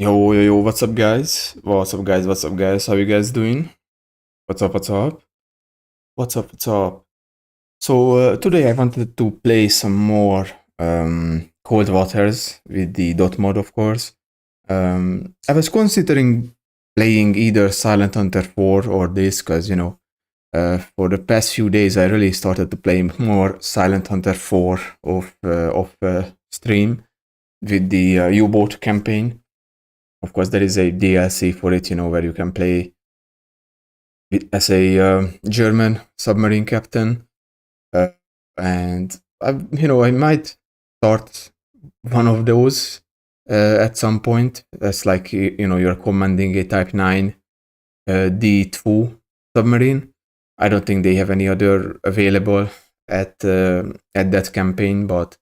Yo, what's up, guys? What's up, guys? How you guys doing? What's up, what's up? What's up? So, today I wanted to play some more Cold Waters with the dot mod, of course. I was considering playing either Silent Hunter 4 or this, because, for the past few days I really started to play more Silent Hunter 4 of stream with the U-boat campaign. Of course, there is a DLC for it, where you can play as a German submarine captain, and I might start one of those at some point. That's like you're commanding a Type 9 D2 submarine. I don't think they have any other available at that campaign, but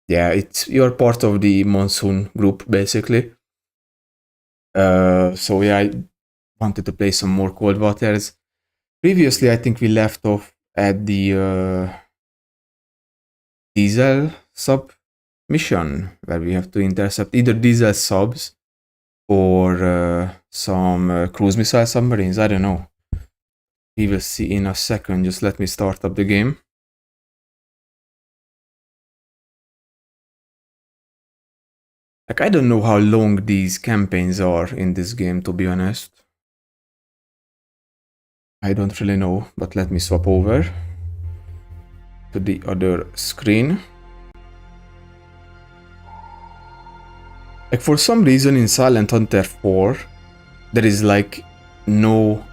yeah, you're part of the Monsoon group basically. So yeah, I wanted to play some more Cold Waters. Previously, I think we left off at the diesel sub mission, where we have to intercept either diesel subs or some cruise missile submarines. I don't know. We will see in a second. Just let me start up the game. Like, I don't know how long these campaigns are in this game, to be honest. I don't really know, but let me swap over to the other screen. Like, for some reason in Silent Hunter 4, there is like no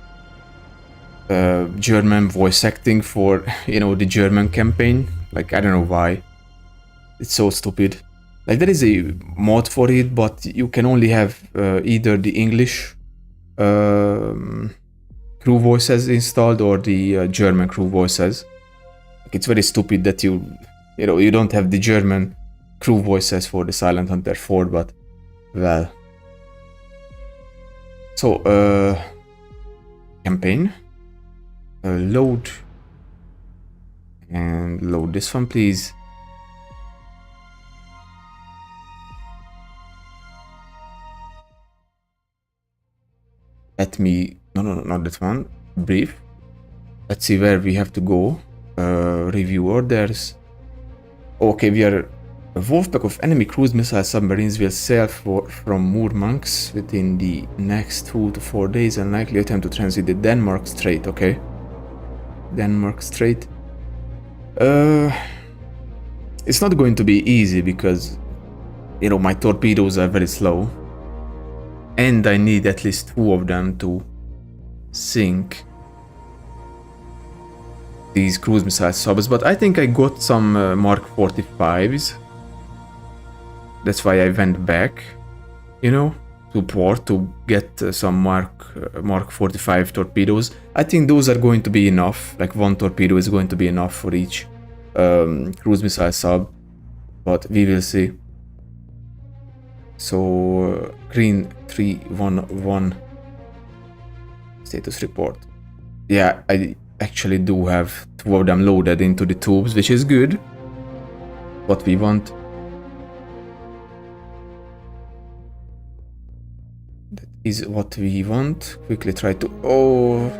German voice acting for, the German campaign. Like, I don't know why. It's so stupid. Like, there is a mod for it, but you can only have either the English crew voices installed or the German crew voices. Like, it's very stupid that you don't have the German crew voices for the Silent Hunter 4, but well. So, campaign. Load. And load this one, please. Let me... No, not that one. Brief. Let's see where we have to go. Review orders. Okay, we are... A wolfpack of enemy cruise missile submarines will sail from Murmansk within the next 2 to 4 days and likely attempt to transit the Denmark Strait, okay? Denmark Strait. It's not going to be easy because, my torpedoes are very slow. And I need at least 2 of them to sink these cruise missile subs, but I think I got some Mark 45s. That's why I went back, to port to get some Mark 45 torpedoes. I think those are going to be enough. Like, 1 torpedo is going to be enough for each cruise missile sub, but we will see. So, green 311 status report. Yeah, I actually do have 2 of them loaded into the tubes, which is good. What we want. That is what we want. Quickly try to... Oh!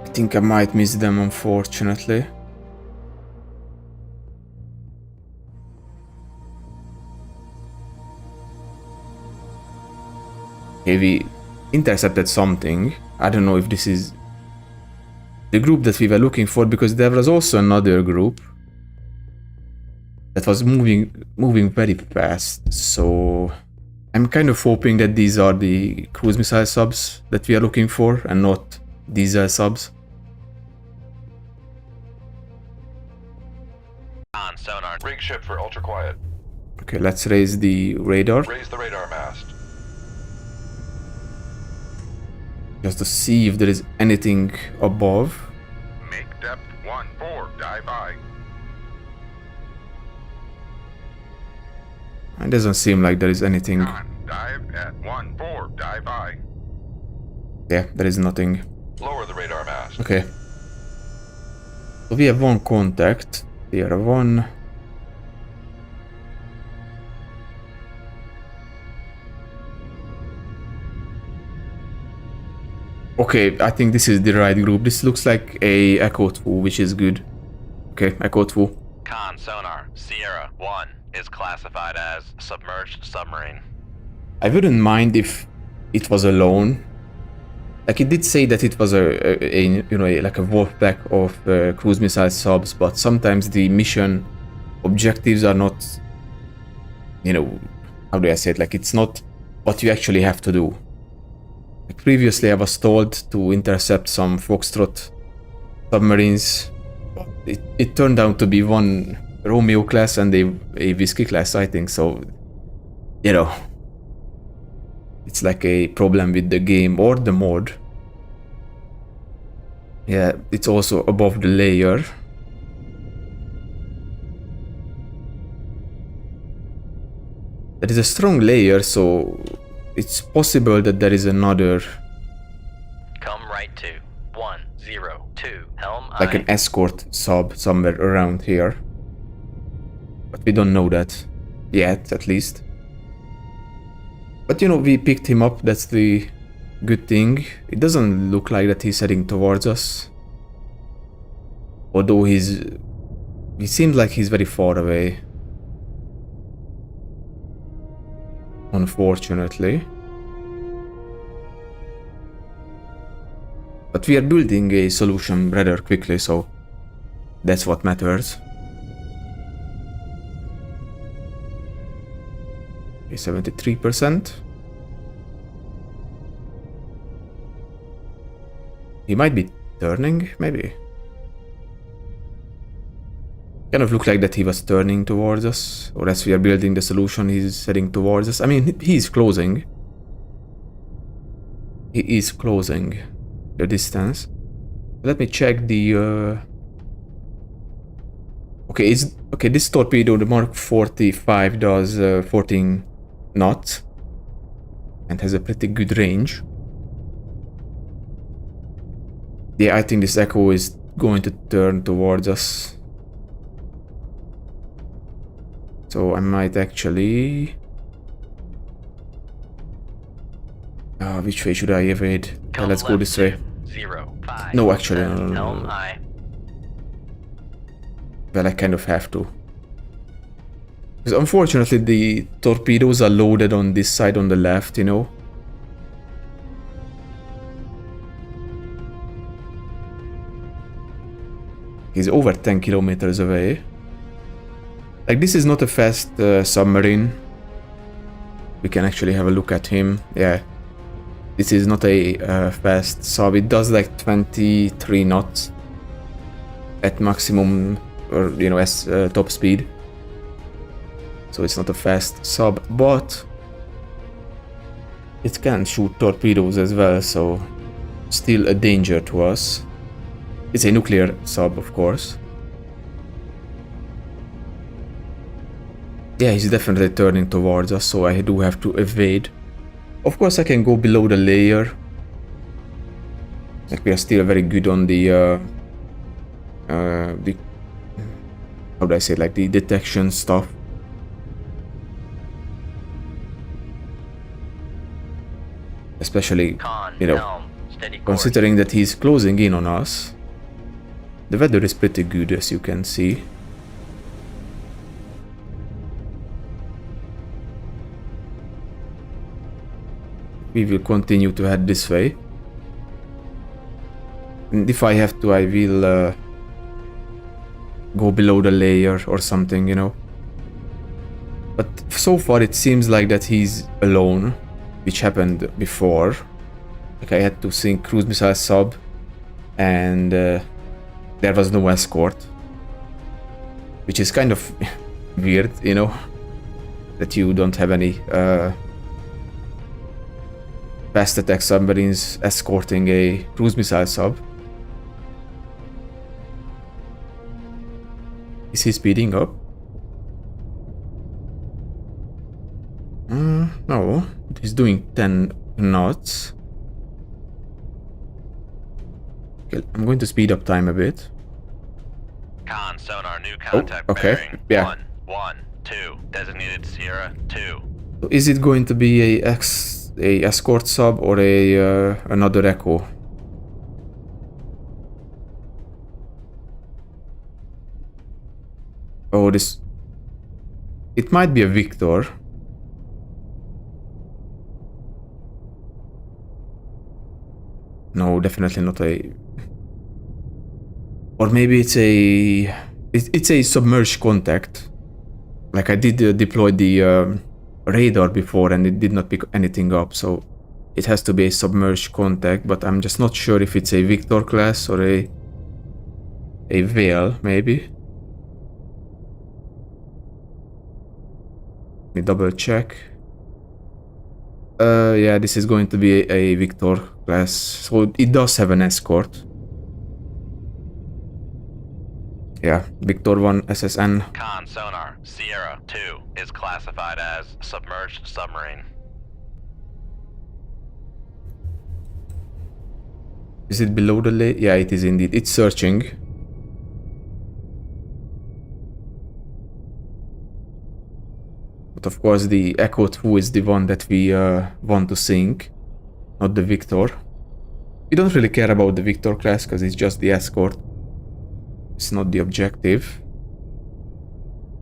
I think I might miss them, unfortunately. Okay, we intercepted something. I don't know if this is the group that we were looking for, because there was also another group that was moving very fast. So I'm kind of hoping that these are the cruise missile subs that we are looking for and not diesel subs. On sonar. Rig ship for ultra quiet. Okay, let's raise the radar. Raise the radar mast. Just to see if there is anything above. Make depth 1-4, dive by. It doesn't seem like there is anything. Dive at 1-4, dive by. Yeah, there is nothing. Lower the radar mast. Okay. So we have 1 contact. Tier 1. Okay, I think this is the right group. This looks like a Echo 2, which is good. Okay, Echo 2. Con sonar, Sierra 1 is classified as submerged submarine. I wouldn't mind if it was alone. Like, it did say that it was like a wolf pack of cruise missile subs, but sometimes the mission objectives are not, how do I say it? Like, it's not what you actually have to do. Like, previously I was told to intercept some Foxtrot submarines, but it turned out to be one Romeo class and a Whiskey class, I think, so, it's like a problem with the game or the mod. Yeah, it's also above the layer. There is a strong layer, so it's possible that there is another... Come right to 102 Helm like an escort sub somewhere around here. But we don't know that yet, at least. But we picked him up, that's the good thing. It doesn't look like that he's heading towards us. Although he seems like he's very far away. Unfortunately. But we are building a solution rather quickly, so that's what matters. Okay, 73%. He might be turning, maybe. Kind of looked like that he was turning towards us, or as we are building the solution, he's heading towards us. I mean, he's closing. He is closing the distance. Let me check the... Okay, this torpedo, the Mark 45, does 14 knots and has a pretty good range. Yeah, I think this Echo is going to turn towards us. So I might actually... which way should I evade? Let's go this way. 05. No, actually, no. Helm I. Well, I kind of have to. Because unfortunately the torpedoes are loaded on this side on the left, He's over 10 kilometers away. Like, this is not a fast submarine. We can actually have a look at him. Yeah. This is not a fast sub. It does like 23 knots at maximum, or as top speed. So it's not a fast sub, but it can shoot torpedoes as well, so still a danger to us. It's a nuclear sub, of course. Yeah, he's definitely turning towards us, so I do have to evade. Of course, I can go below the layer. Like, we are still very good on the how do I say it? Like, the detection stuff. Especially, considering that he's closing in on us. The weather is pretty good, as you can see. We will continue to head this way. And if I have to, I will go below the layer or something, But so far it seems like that he's alone, which happened before. Like, I had to sink cruise missile sub and there was no escort. Which is kind of weird, that you don't have any fast attack submarines escorting a cruise missile sub. Is he speeding up? No, he's doing 10 knots. Okay, I'm going to speed up time a bit. Con sonar, new contact okay, bearing. yeah. 112, designated Sierra 2. So is it going to be a escort sub or a another Echo? Oh, this... It might be a Victor. No, definitely not a... Or maybe it's a... It's a submerged contact. Like I did deploy the radar before and it did not pick anything up, so it has to be a submerged contact, but I'm just not sure if it's a Victor class or a whale, maybe. Let me double check. Yeah, this is going to be a Victor class, so it does have an escort. Yeah, Victor 1 SSN. Con sonar, Sierra 2 is classified as submerged submarine. Is it below the lake? Yeah, it is indeed. It's searching. But of course the Echo 2 is the one that we want to sink, not the Victor. We don't really care about the Victor class because it's just the escort. It's not the objective.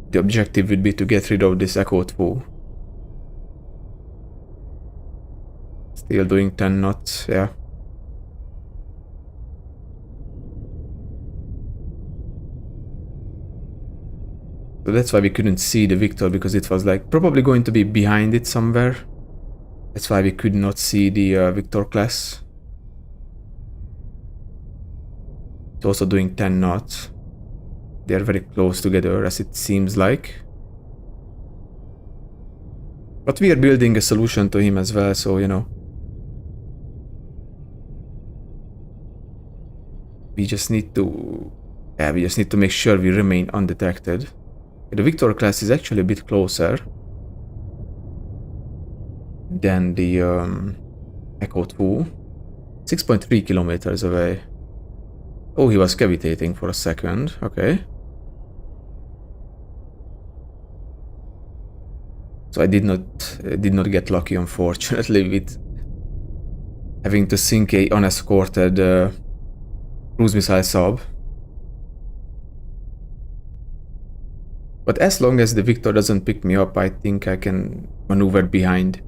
The objective would be to get rid of this Echo 2. Still doing 10 knots, yeah. So that's why we couldn't see the Victor, because it was like probably going to be behind it somewhere. That's why we could not see the Victor class. It's also doing 10 knots. They are very close together, as it seems like. But we are building a solution to him as well, so you know. We just need to... Yeah, we just need to make sure we remain undetected. The Victor class is actually a bit closer than the Echo 2. 6.3 kilometers away. Oh, he was cavitating for a second. Okay. So I did not get lucky, unfortunately, with having to sink a unescorted cruise missile sub. But as long as the Victor doesn't pick me up, I think I can maneuver behind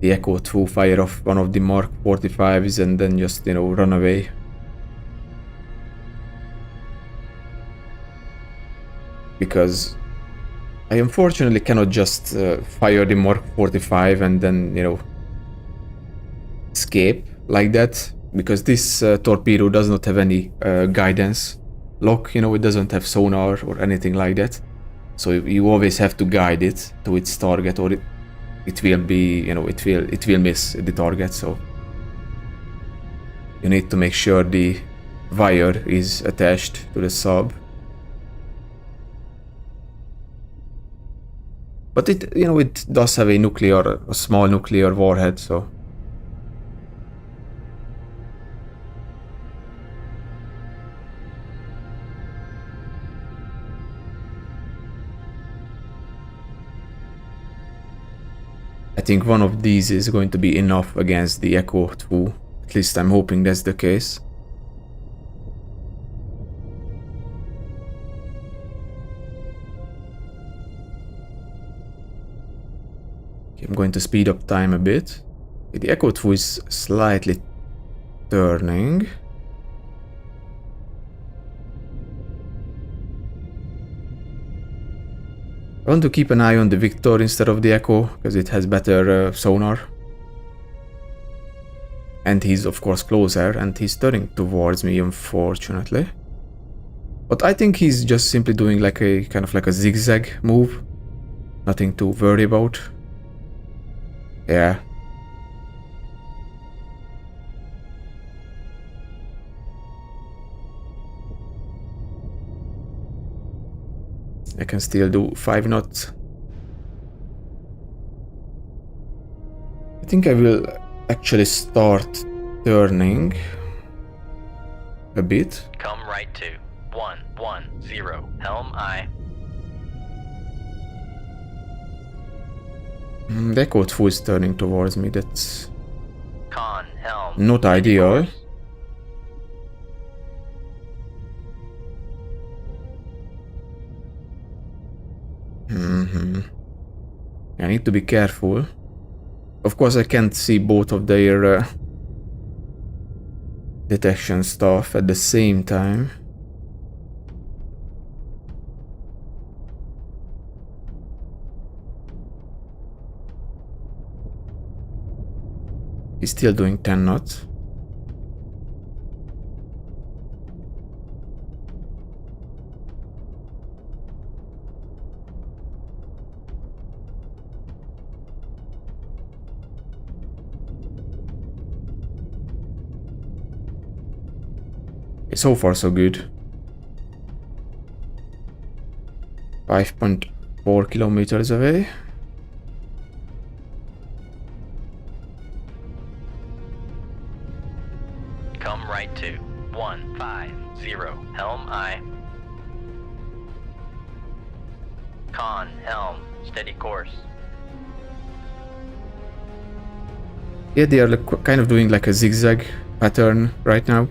the Echo 2, fire off one of the Mark 45s and then just, you know, run away. Because I unfortunately cannot just fire the Mark 45 and then, you know, escape like that. Because this torpedo does not have any guidance lock, you know, it doesn't have sonar or anything like that. So you always have to guide it to its target, or it will be, you know, it will miss the target. So you need to make sure the wire is attached to the sub. But it, you know, it does have a small nuclear warhead, so. I think one of these is going to be enough against the Echo 2. At least I'm hoping that's the case. Okay, I'm going to speed up time a bit. Okay, the Echo 2 is slightly turning. I want to keep an eye on the Victor instead of the Echo, because it has better sonar. And he's of course closer, and he's turning towards me, unfortunately. But I think he's just simply doing like a kind of like a zigzag move. Nothing to worry about. Yeah. I can still do 5 knots. I think I will actually start turning a bit. Come right to 110, helm I. The Echo 2 is turning towards me, that's Con, helm. not ideal. I need to be careful. Of course, I can't see both of their detection stuff at the same time. He's still doing 10 knots. So far so good. 5.4 kilometers away. Come right to 150 helm I. Con helm, steady course. Yeah, they are like, kind of doing like a zigzag pattern right now.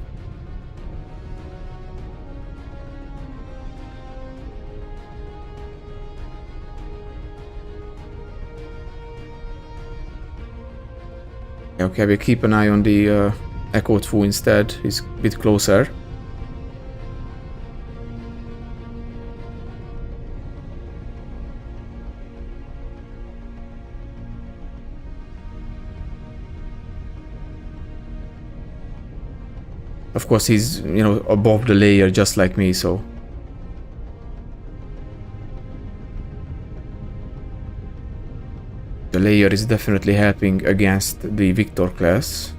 Okay, we'll keep an eye on the Echo 2 instead. He's a bit closer. Of course, he's, you know, above the layer just like me, so... The layer is definitely helping against the Victor class.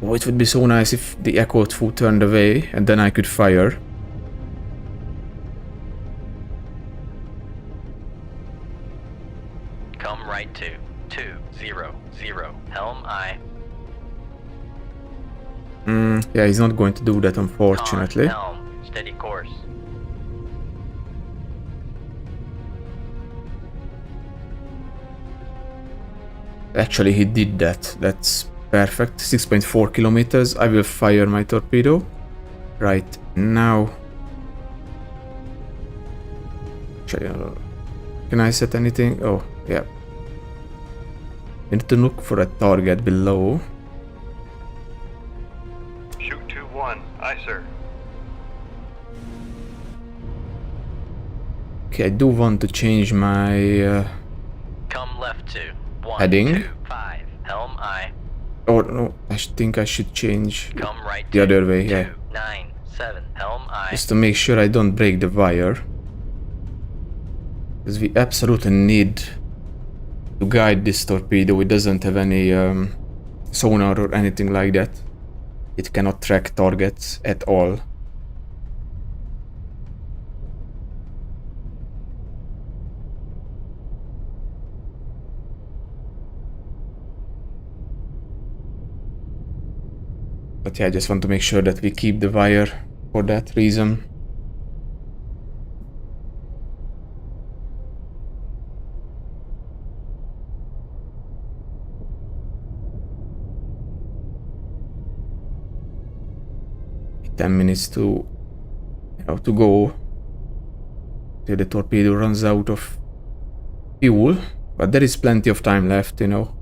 Oh, it would be so nice if the Echo 2 turned away and then I could fire. Come right to 200 helm I. Yeah, he's not going to do that, unfortunately. Con helm, steady course. Actually, he did that. That's perfect. 6.4 kilometers. I will fire my torpedo right now. Actually, can I set anything? Oh, yeah. I need to look for a target below. Shoot 2-1. Aye, sir. Okay, I do want to change my Come left to heading. 125 helm I. Oh no, I think I should change Come right the to other way, yeah. 297 helm I. Just to make sure I don't break the wire. Because we absolutely need to guide this torpedo. It doesn't have any sonar or anything like that. It cannot track targets at all. But yeah, I just want to make sure that we keep the wire for that reason. Ten minutes to go till the torpedo runs out of fuel, but there is plenty of time left, you know.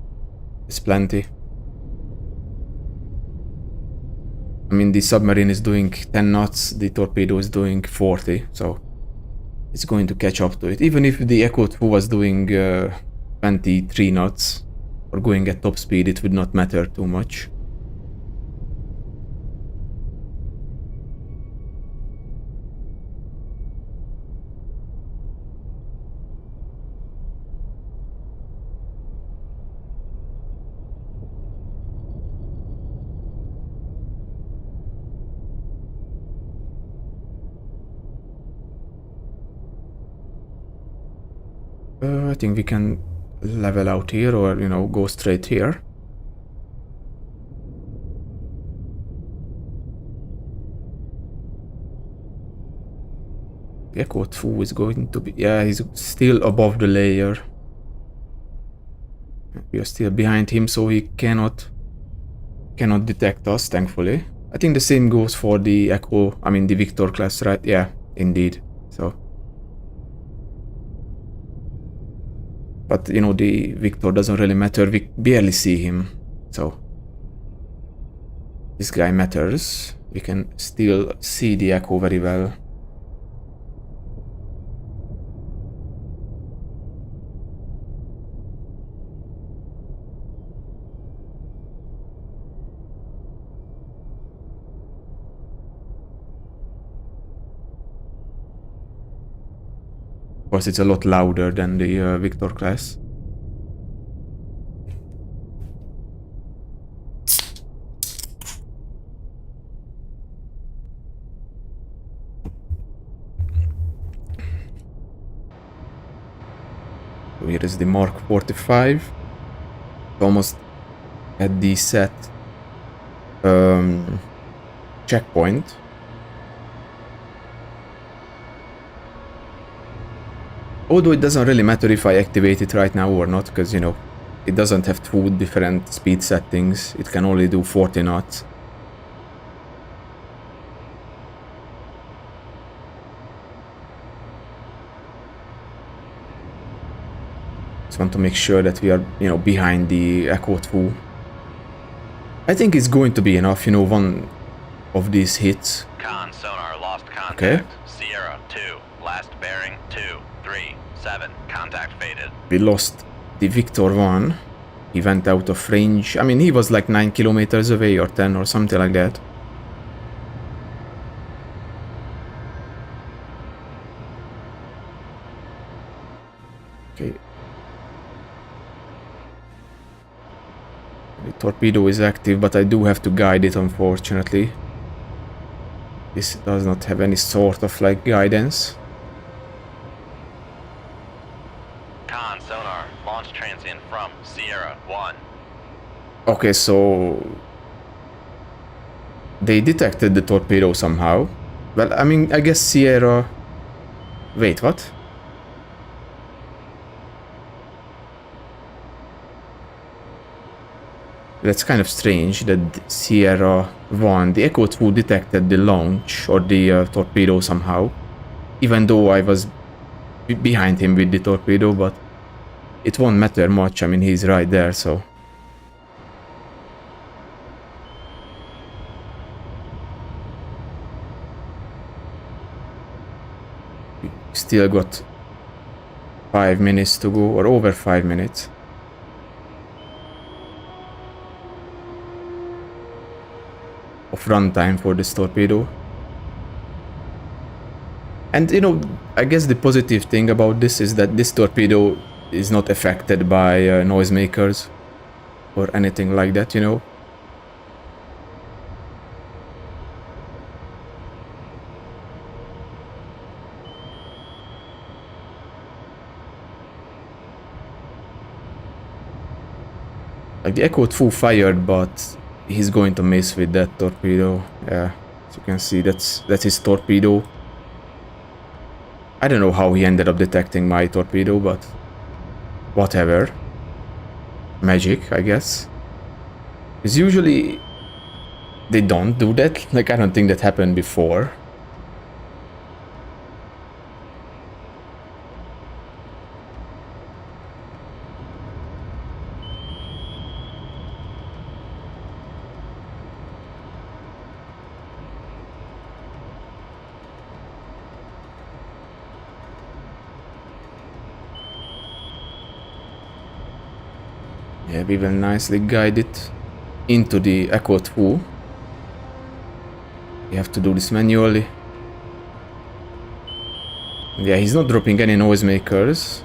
There's plenty. I mean, the submarine is doing 10 knots, the torpedo is doing 40, so it's going to catch up to it. Even if the Echo 2 was doing 23 knots or going at top speed, it would not matter too much. I think we can level out here, or, you know, go straight here. The Echo 2 is going to be... Yeah, he's still above the layer. We are still behind him, so he cannot detect us, thankfully. I think the same goes for the Echo, I mean the Victor class, right? Yeah, indeed. So But, you know, the Victor doesn't really matter. We barely see him. So, this guy matters. We can still see the Echo very well. Of course, it's a lot louder than the Victor class. So here is the Mark 45. Almost at the set checkpoint. Although it doesn't really matter if I activate it right now or not, because, you know, it doesn't have two different speed settings. It can only do 40 knots. Just want to make sure that we are, you know, behind the Echo 2. I think it's going to be enough, you know, one of these hits. Con sonar lost contact. Okay. Sierra 2, last bearing 237, contact faded. We lost the Victor 1. He went out of range. I mean, he was like 9 kilometers away or 10 or something like that. Okay. The torpedo is active, but I do have to guide it, unfortunately. This does not have any sort of like guidance. Con sonar, launch transient from Sierra 1. Okay, so they detected the torpedo somehow. Well, I mean, I guess Sierra... Wait, what? That's kind of strange that Sierra 1, the Echo 2 detected the launch or the torpedo somehow. Even though I was behind him with the torpedo, but it won't matter much. I mean, he's right there, so... We still got 5 minutes to go, or over 5 minutes. Of runtime for this torpedo. And, you know, I guess the positive thing about this is that this torpedo is not affected by noisemakers or anything like that, you know. Like the Echo 2 fired, but he's going to miss with that torpedo. Yeah, as you can see, that's his torpedo. I don't know how he ended up detecting my torpedo, but whatever. Magic, I guess. Because usually they don't do that. Like, I don't think that happened before. Yeah, we will nicely guide it into the Echo 2. We have to do this manually. Yeah, he's not dropping any noisemakers.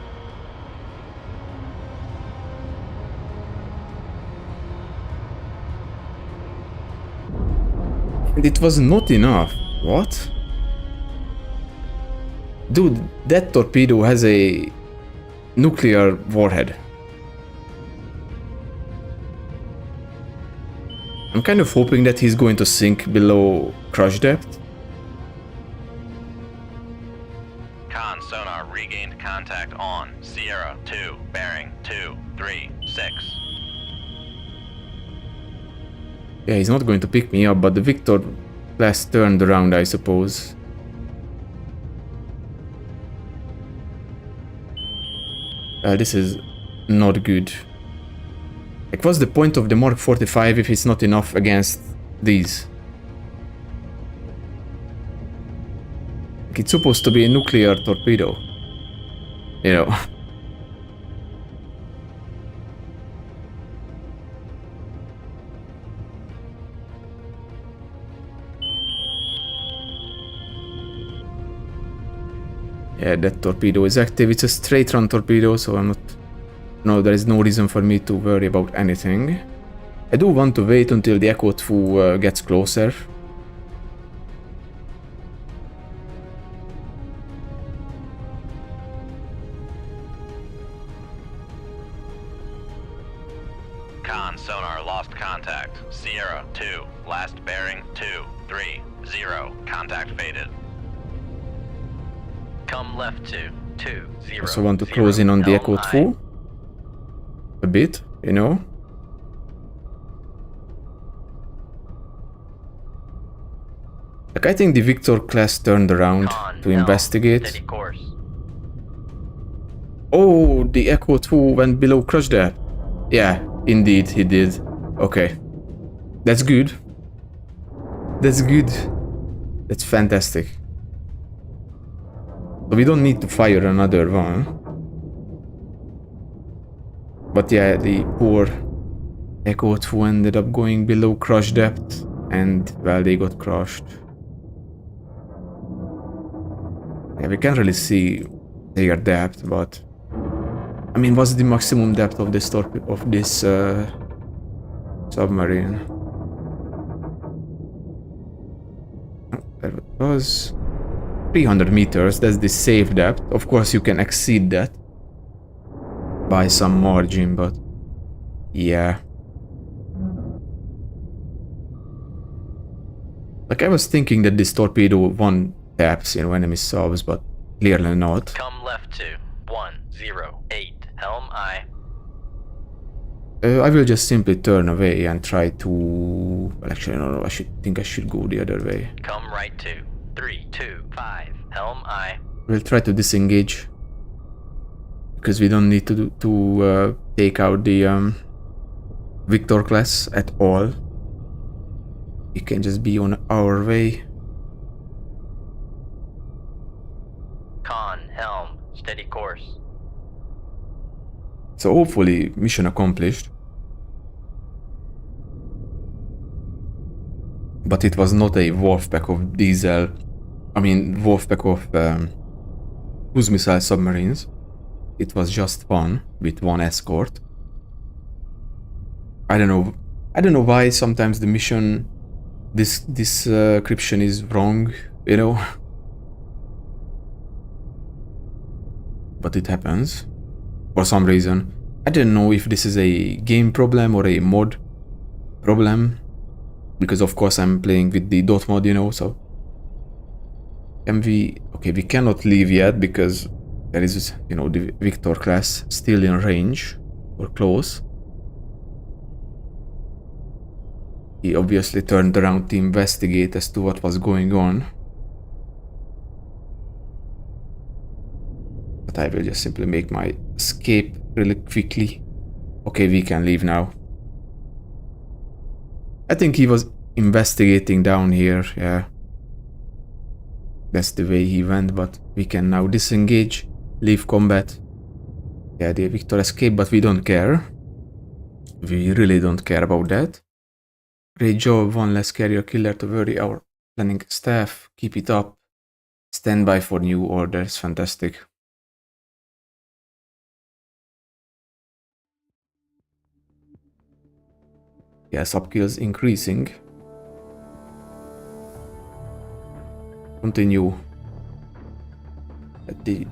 And it was not enough. What? Dude, that torpedo has a nuclear warhead. I'm kind of hoping that he's going to sink below crush depth. Con sonar regained contact on Sierra 2, bearing 236. Yeah, he's not going to pick me up, but the Victor class turned around, I suppose. This is not good. Like, what's the point of the Mark 45 if it's not enough against these? Like, it's supposed to be a nuclear torpedo, you know. Yeah, that torpedo is active. It's a straight run torpedo, so I'm not... No, there is no reason for me to worry about anything. I do want to wait until the Echo 2 gets closer. Con sonar lost contact. Sierra 2, last bearing 230. Contact faded. Come left to 20. Also want to close in on the Echo 2 a bit, you know. Like, I think the Victor class turned around to investigate. Oh, the Echo 2 went below crush depth. Yeah, indeed he did. Okay. That's good. That's good. That's fantastic. So we don't need to fire another one. But yeah, the poor Echo 2 ended up going below crush depth, and, well, they got crushed. Yeah, we can't really see their depth, but... I mean, what's the maximum depth of this submarine? Oh, there it was. 300 meters, that's the safe depth. Of course, you can exceed that by some margin, but yeah. Like, I was thinking that this torpedo won taps, you know, enemy subs, but clearly not. Come left to 108. Helm I. I will just simply turn away and try to... Well, actually, no, I think I should go the other way. Come right to 325. Helm I. We'll try to disengage, because we don't need to take out the Victor class at all. We can just be on our way. Con, helm, steady course. So hopefully, mission accomplished. But it was not a wolf pack of diesel... I mean, wolf pack of cruise missile submarines. It was just one, with one escort. I don't know why sometimes the mission... This description is wrong, you know? But it happens. For some reason. I don't know if this is a game problem or a mod problem. Because of course I'm playing with the dot mod, you know, so... Can we... Okay, we cannot leave yet because there is, you know, the Victor class still in range or close. He obviously turned around to investigate as to what was going on. But I will just simply make my escape really quickly. Okay, we can leave now. I think he was investigating down here, yeah. That's the way he went, but we can now disengage, leave combat. Yeah, the Victor escaped, but we don't care. We really don't care about that. Great job, one less carrier killer to worry our planning staff. Keep it up. Stand by for new orders. Fantastic. Yeah, sub kills increasing. Continue. The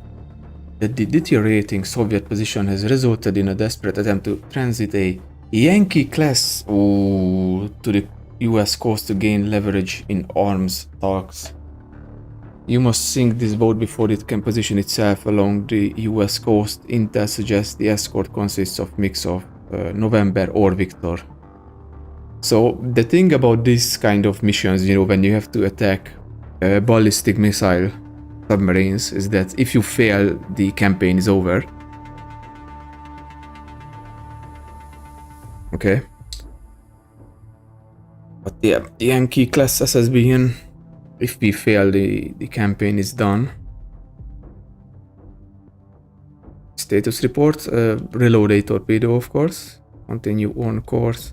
deteriorating Soviet position has resulted in a desperate attempt to transit a Yankee class to the US coast to gain leverage in arms talks. You must sink this boat before it can position itself along the US coast. Intel suggests the escort consists of mix of November or Victor. So the thing about this kind of missions, you know, when you have to attack ballistic missile submarines, is that if you fail, the campaign is over. Okay. But yeah, Yankee class SSB, if we fail, the campaign is done. Status report, reload a torpedo, of course. Continue on course.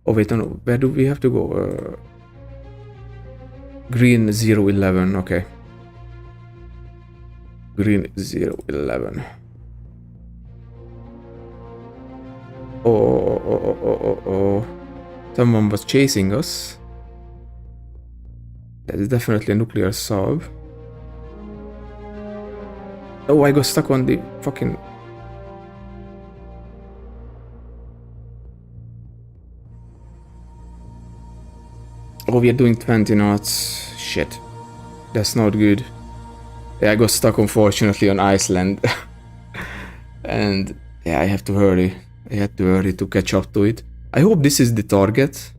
Oh wait, no, where do we have to go? Green 011, okay. Green 011. Oh. Someone was chasing us. That's definitely a nuclear sub. Oh, I got stuck on the fucking... Oh, we are doing 20 knots. Shit. That's not good. Yeah, I got stuck, unfortunately, on Iceland. And yeah, I have to hurry. I had to hurry to catch up to it. I hope this is the target.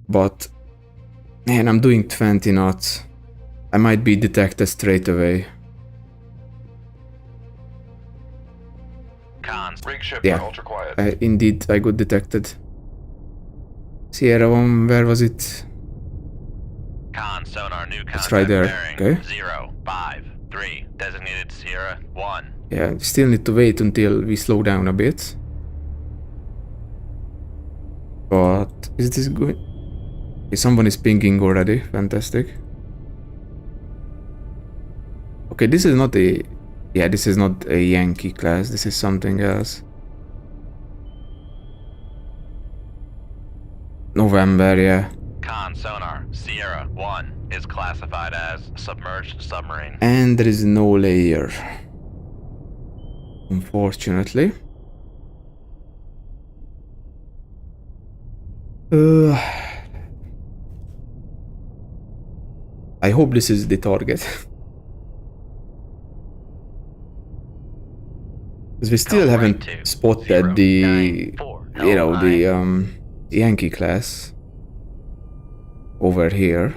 But man, I'm doing 20 knots. I might be detected straight away. Cons. Rig shift Yeah. ultra quiet. Indeed, I got detected. Sierra 1, where was it? Con sonar new contact It's right there, bearing okay. 053 designated Sierra 1. Yeah, still need to wait until we slow down a bit. But is this good? Okay, someone is pinging already. Fantastic. Okay, this is not a... Yeah, this is not a Yankee class. This is something else. November, yeah. Con sonar Sierra 1 is classified as submerged submarine. And there is no layer. Unfortunately. I hope this is the target. Because we still haven't spotted the, you know, the Yankee class over here.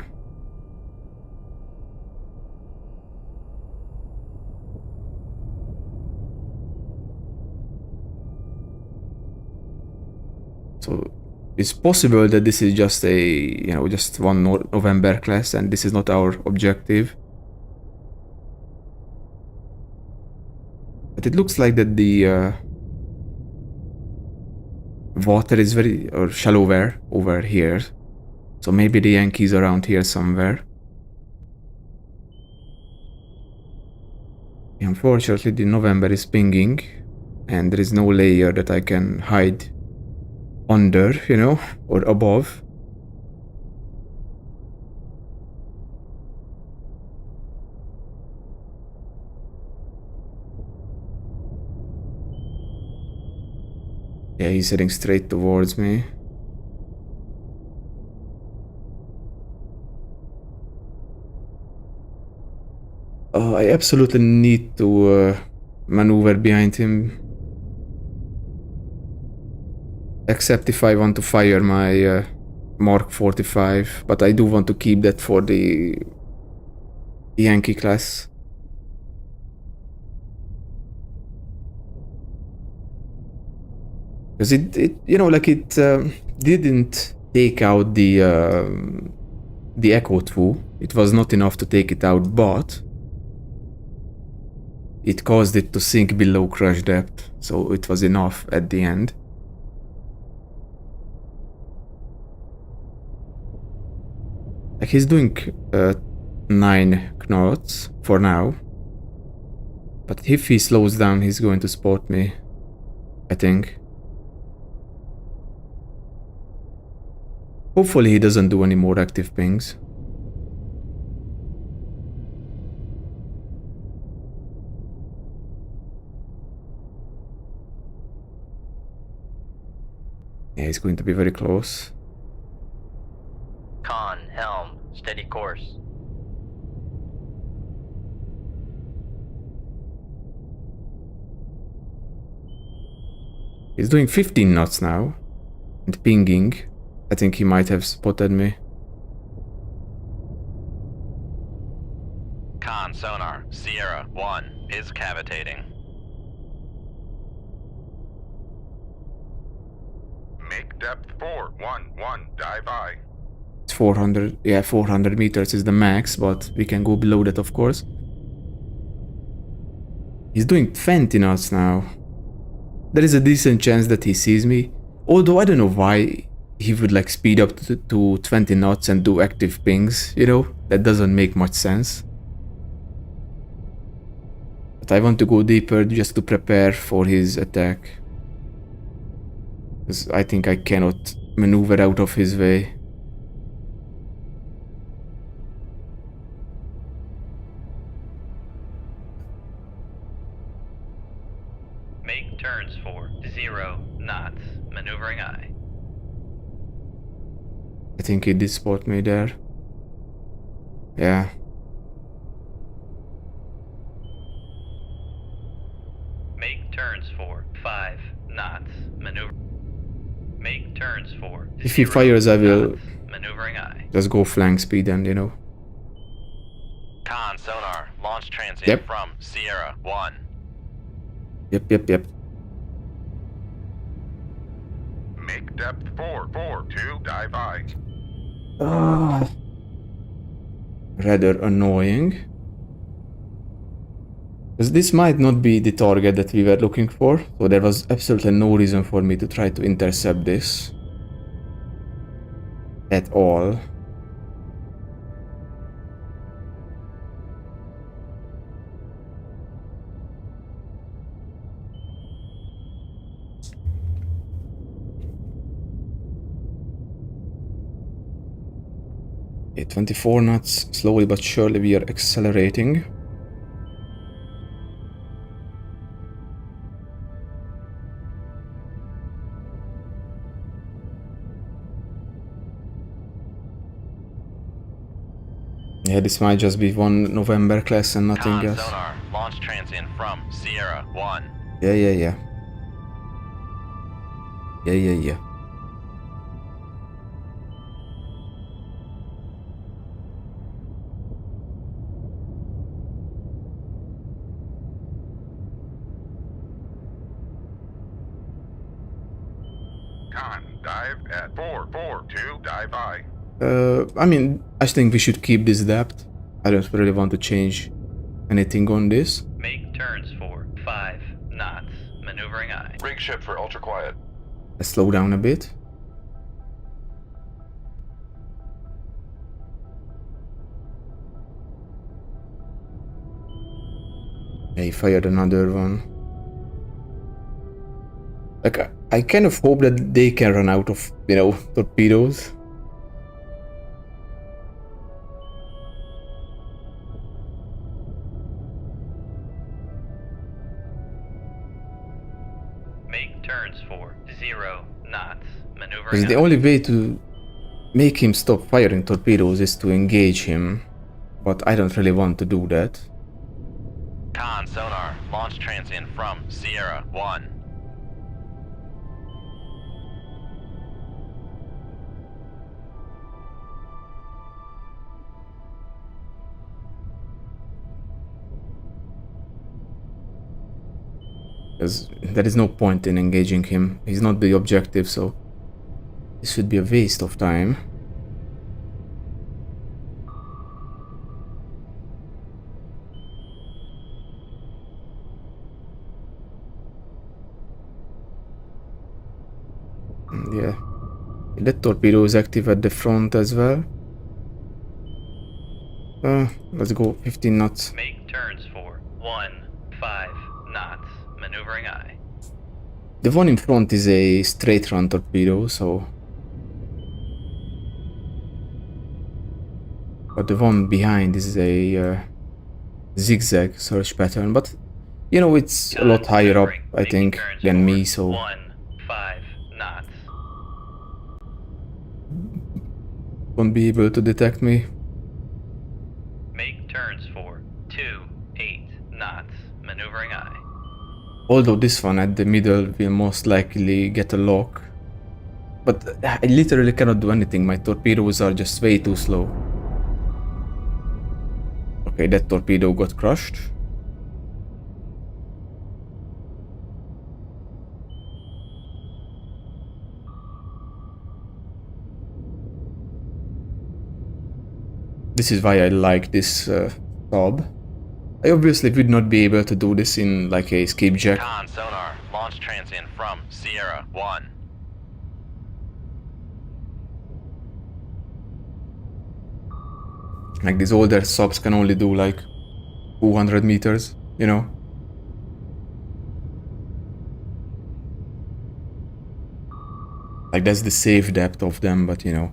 So it's possible that this is just a, you know, just one November class and this is not our objective. But it looks like that the water is very shallower over here. So maybe the Yankees around here somewhere. Unfortunately, the November is pinging and there is no layer that I can hide under, you know, or above. Yeah, he's heading straight towards me. I absolutely need to maneuver behind him. Except if I want to fire my Mark 45, but I do want to keep that for the Yankee class. Because it you know, like it didn't take out the Echo 2. It was not enough to take it out, but it caused it to sink below crush depth, so it was enough at the end. Like he's doing 9 knots for now, but if he slows down, he's going to spot me, I think. Hopefully he doesn't do any more active pings. Yeah, he's going to be very close. Con, helm, steady course. He's doing 15 knots now and pinging. I think he might have spotted me. Con sonar Sierra 1 is cavitating. Make depth 411, dive I. It's 400, yeah, 400 meters is the max, but we can go below that, of course. He's doing 20 knots now. There is a decent chance that he sees me, although I don't know why he would like speed up to 20 knots and do active pings, you know? That doesn't make much sense. But I want to go deeper just to prepare for his attack. Because I think I cannot maneuver out of his way. Make turns for 0 knots. Maneuvering I. I think he did spot me there. Yeah. Make turns for 5 knots. Maneuver. Make turns for If he 0 fires, I will knots. Maneuvering I. just go flank speed and, you know. Con sonar, launch transient Yep. from Sierra 1. Yep. Make depth 442, dive I. Rather annoying. Because this might not be the target that we were looking for, so there was absolutely no reason for me to try to intercept this. At all. Okay, 24 knots, slowly but surely we are accelerating. Yeah, this might just be one November class and nothing Con else. sonar, launch transient from Sierra 1. Yeah. Con, dive at 442, dive I. I mean, I think we should keep this depth. I don't really want to change anything on this. Make turns for 5 knots. Maneuvering I. Rig ship for ultra quiet. Let's slow down a bit. Yeah, he fired another one. Like, I kind of hope that they can run out of, you know, torpedoes. Make turns for 0 knots. Maneuvering Because the I. only way to make him stop firing torpedoes is to engage him. But I don't really want to do that. Con sonar, launch transient from Sierra 1. Because there is no point in engaging him. He's not the objective, so this would be a waste of time. Yeah. That torpedo is active at the front as well. Let's go 15 knots. Make turns for 5 knots. Maneuvering I. The one in front is a straight run torpedo, so... But the one behind is a zigzag search pattern, but you know, it's a lot higher up, I think, than me, so... 5 knots. Won't be able to detect me. Make turns for 8 knots. Maneuvering I. Although this one at the middle will most likely get a lock. But I literally cannot do anything, my torpedoes are just way too slow. Okay, that torpedo got crushed. This is why I like this sub. I obviously would not be able to do this in like a skipjack. Con sonar, launch transient from Sierra 1. Like these older subs can only do like 200 meters, you know? Like that's the safe depth of them, but you know.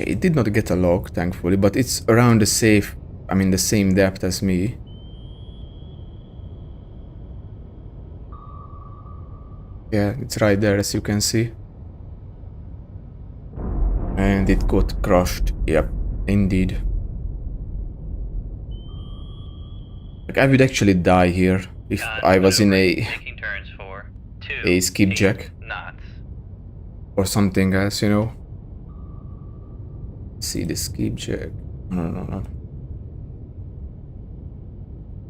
Okay, it did not get a lock, thankfully, but it's around the safe, I mean the same depth as me. Yeah, it's right there as you can see. And it got crushed, yep, indeed. Like I would actually die here if I was in Making turns for a skipjack 8 knots. or something else, you know. See the skipjack. No.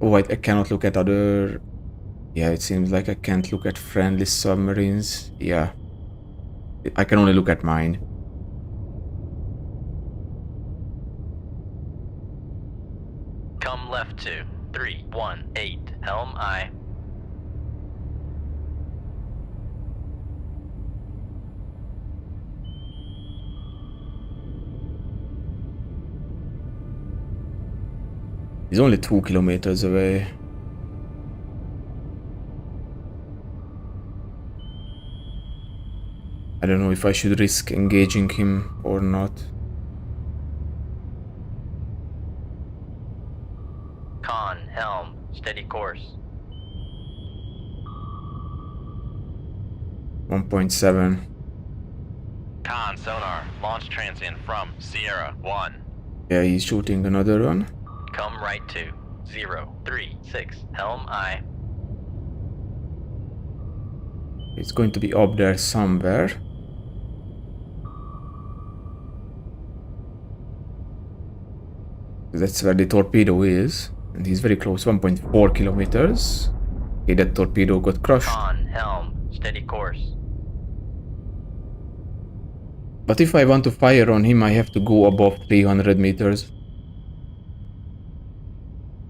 Oh, I cannot look at other. Yeah, it seems like I can't look at friendly submarines. Yeah, I can only look at mine. Come left to 318, helm I. He's only 2 kilometers away. I don't know if I should risk engaging him or not. Con, helm, steady course. 1.7. Con sonar, launch transient from Sierra 1. Yeah, he's shooting another one. Come right to 036, helm I. It's going to be up there somewhere. That's where the torpedo is. And he's very close, 1.4 kilometers. Okay, that torpedo got crushed. Con, helm, steady course. But if I want to fire on him, I have to go above 300 meters.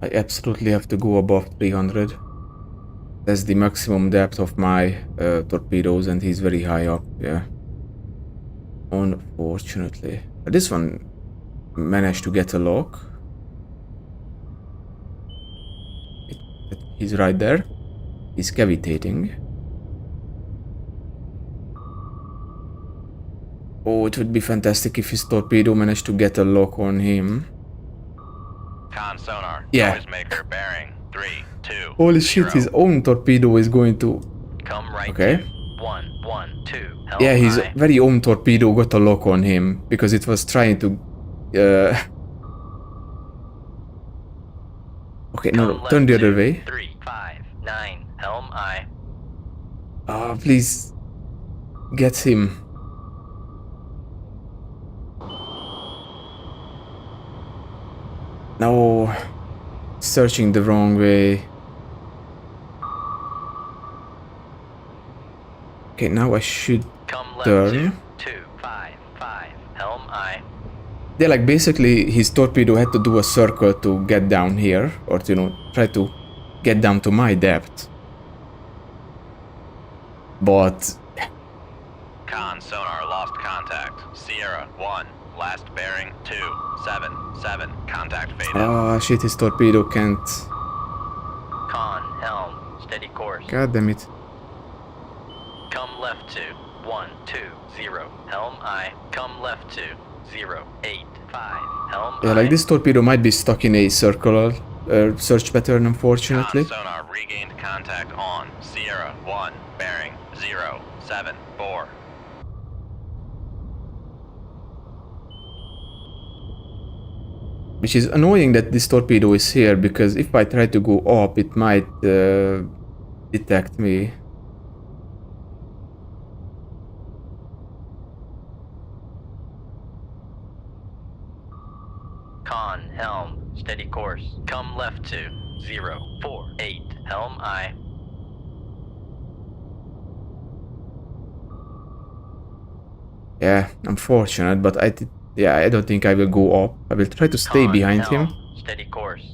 I absolutely have to go above 300. That's the maximum depth of my torpedoes, and he's very high up, yeah. Unfortunately. But this one managed to get a lock. He's right there. He's cavitating. Oh, it would be fantastic if his torpedo managed to get a lock on him. Con sonar, Yeah. noise maker bearing 32. Holy shit, his own torpedo is going to... Come right Okay. to 112, helm Yeah, his I. very own torpedo got a lock on him because it was trying to... Okay, Come no, left turn the to other way. 359, helm I. Ah, please. Get him. No. Searching the wrong way. Okay, now I should Come left turn. to 255, helm I. Yeah, like basically his torpedo had to do a circle to get down here, or to, you know, try to get down to my depth. But Con sonar lost contact. Sierra 1, last bearing 277, contact faded. shit, his torpedo can't. Con, helm, steady course. God damn it. Come left to 120, helm I. Come left to 085, helm Yeah, I. like this torpedo might be stuck in a circular search pattern, unfortunately. Con sonar regained contact on Sierra 1, bearing 074. Which is annoying that this torpedo is here, because if I try to go up, it might detect me. Con, helm, steady course. Come left to 048, helm I. Yeah, unfortunate, but yeah, I don't think I will go up. I will try to stay Con, behind helm, him. steady course.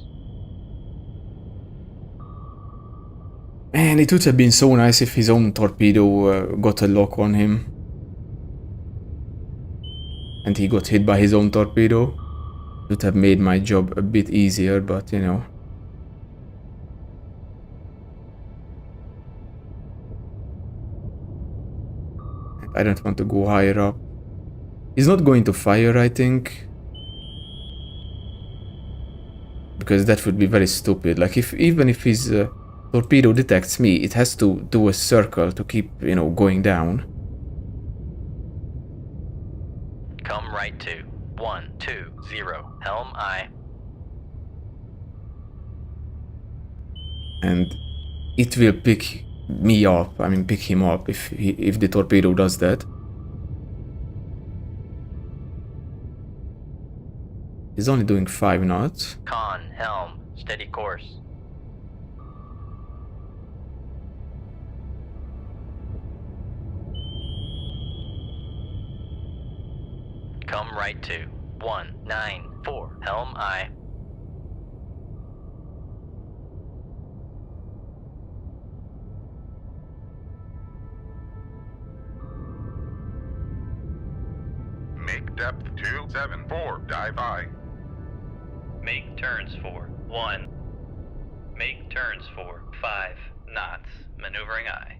Man, it would have been so nice if his own torpedo got a lock on him. And he got hit by his own torpedo. It would have made my job a bit easier, but you know. I don't want to go higher up. He's not going to fire, I think. Because that would be very stupid. Like, even if his torpedo detects me, it has to do a circle to keep, you know, going down. Come right to 120, helm I. And it will pick me up. I mean, pick him up if the torpedo does that. He's only doing 5 knots. Con, helm, steady course. Come right to 194, helm I. Make depth 274, dive I. Make turns for 1. Make turns for 5 knots. Maneuvering I.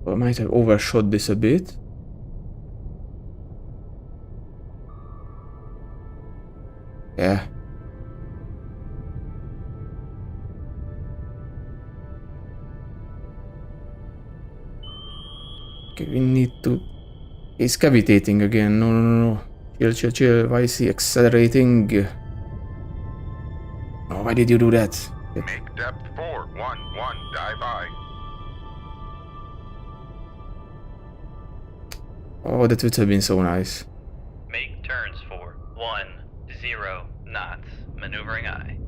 I might have overshot this a bit. Yeah. Okay, we need to... He's cavitating again. No, no, no, no. Chill, chill, chill. Why is he accelerating? Oh, why did you do that? Make depth 411, dive I. Oh, that would have been so nice. Make turns for 10 knots. Maneuvering I.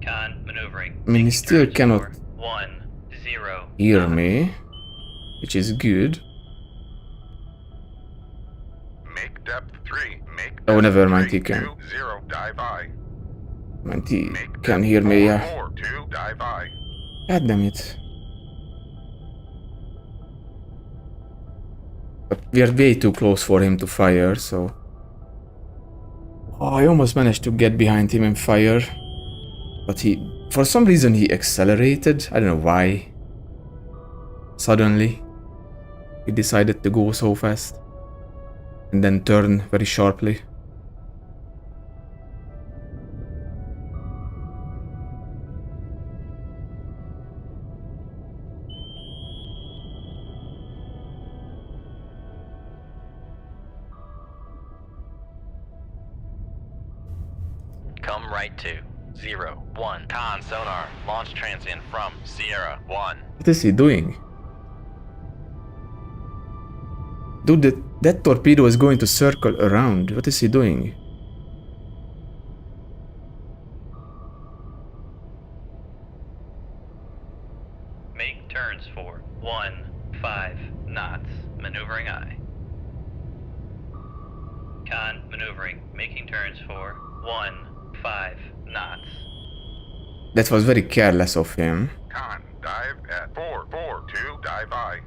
Con, maneuvering. I mean, he Making still turns cannot for 10 hear knots. me, which is good. Make depth 3, make depth Oh, never mind, 3, he can. 20, dive I. Man, he Make can depth hear me, yeah. 442, dive I. God damn it. But we are way too close for him to fire, so... Oh, I almost managed to get behind him and fire. But for some reason he accelerated. I don't know why. Suddenly, he decided to go so fast. And then turn very sharply. Come right to 01. Con, sonar, launch transient from Sierra 1. What is he doing? Dude, that torpedo is going to circle around. What is he doing? Make turns for 15 knots. Maneuvering I. Con, maneuvering. Making turns for 15 knots. That was very careless of him. Con, dive at 442, dive I.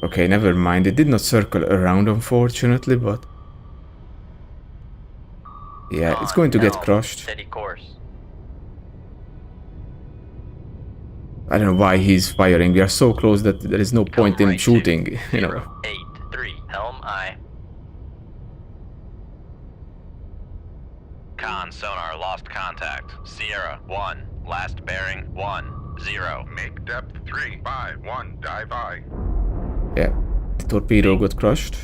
Okay, never mind. It did not circle around, unfortunately, but... Yeah, it's going to get helm, crushed. Steady course. I don't know why he's firing. We are so close that there is no Come point in right to shooting, you know. 083, helm I. Con, sonar, lost contact. Sierra 1, last bearing 10. Make depth 351, dive I. Yeah, the torpedo got crushed.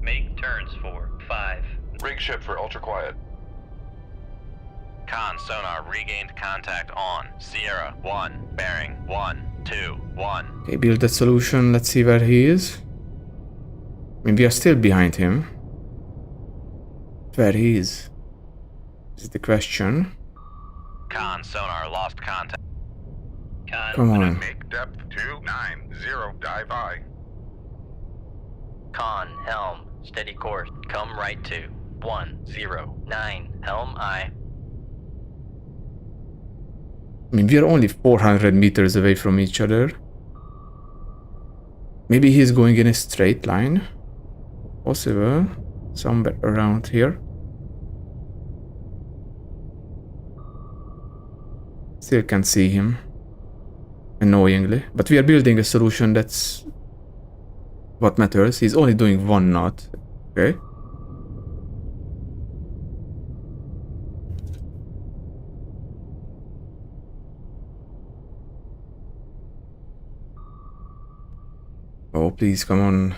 Make turns for 5. Rig ship for ultra quiet. Con, sonar, regained contact on Sierra 1, bearing 121. Okay, build that solution. Let's see where he is. I mean, we are still behind him. Where he is the question. Con, sonar, lost contact. Con, Come on. Make depth 290, dive I. Con, helm, steady course. Come right to 109, helm I. I mean, we are only 400 meters away from each other. Maybe he's going in a straight line. Possible. Somewhere around here. Still can't see him. Annoyingly. But we are building a solution that's what matters. He's only doing 1 knot. Okay. Oh, please, come on.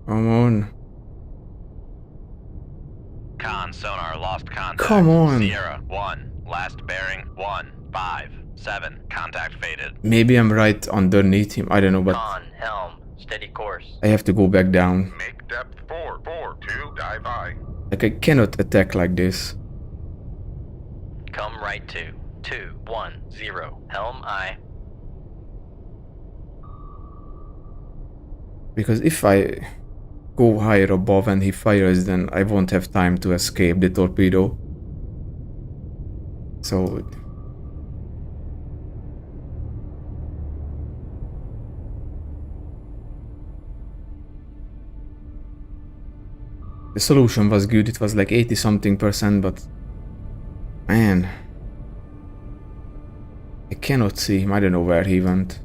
Come on. Con, sonar, lost contact. Come on. Sierra, 1, last bearing, 157. Contact faded. Maybe I'm right underneath him. I don't know, but Con, helm, steady course. I have to go back down. Make depth 442, dive I. Like, I cannot attack like this. Come right to 210, helm I. Because if I go higher above and he fires, then I won't have time to escape the torpedo. So... the solution was good, it was like 80 something%, but... man... I cannot see him, I don't know where he went.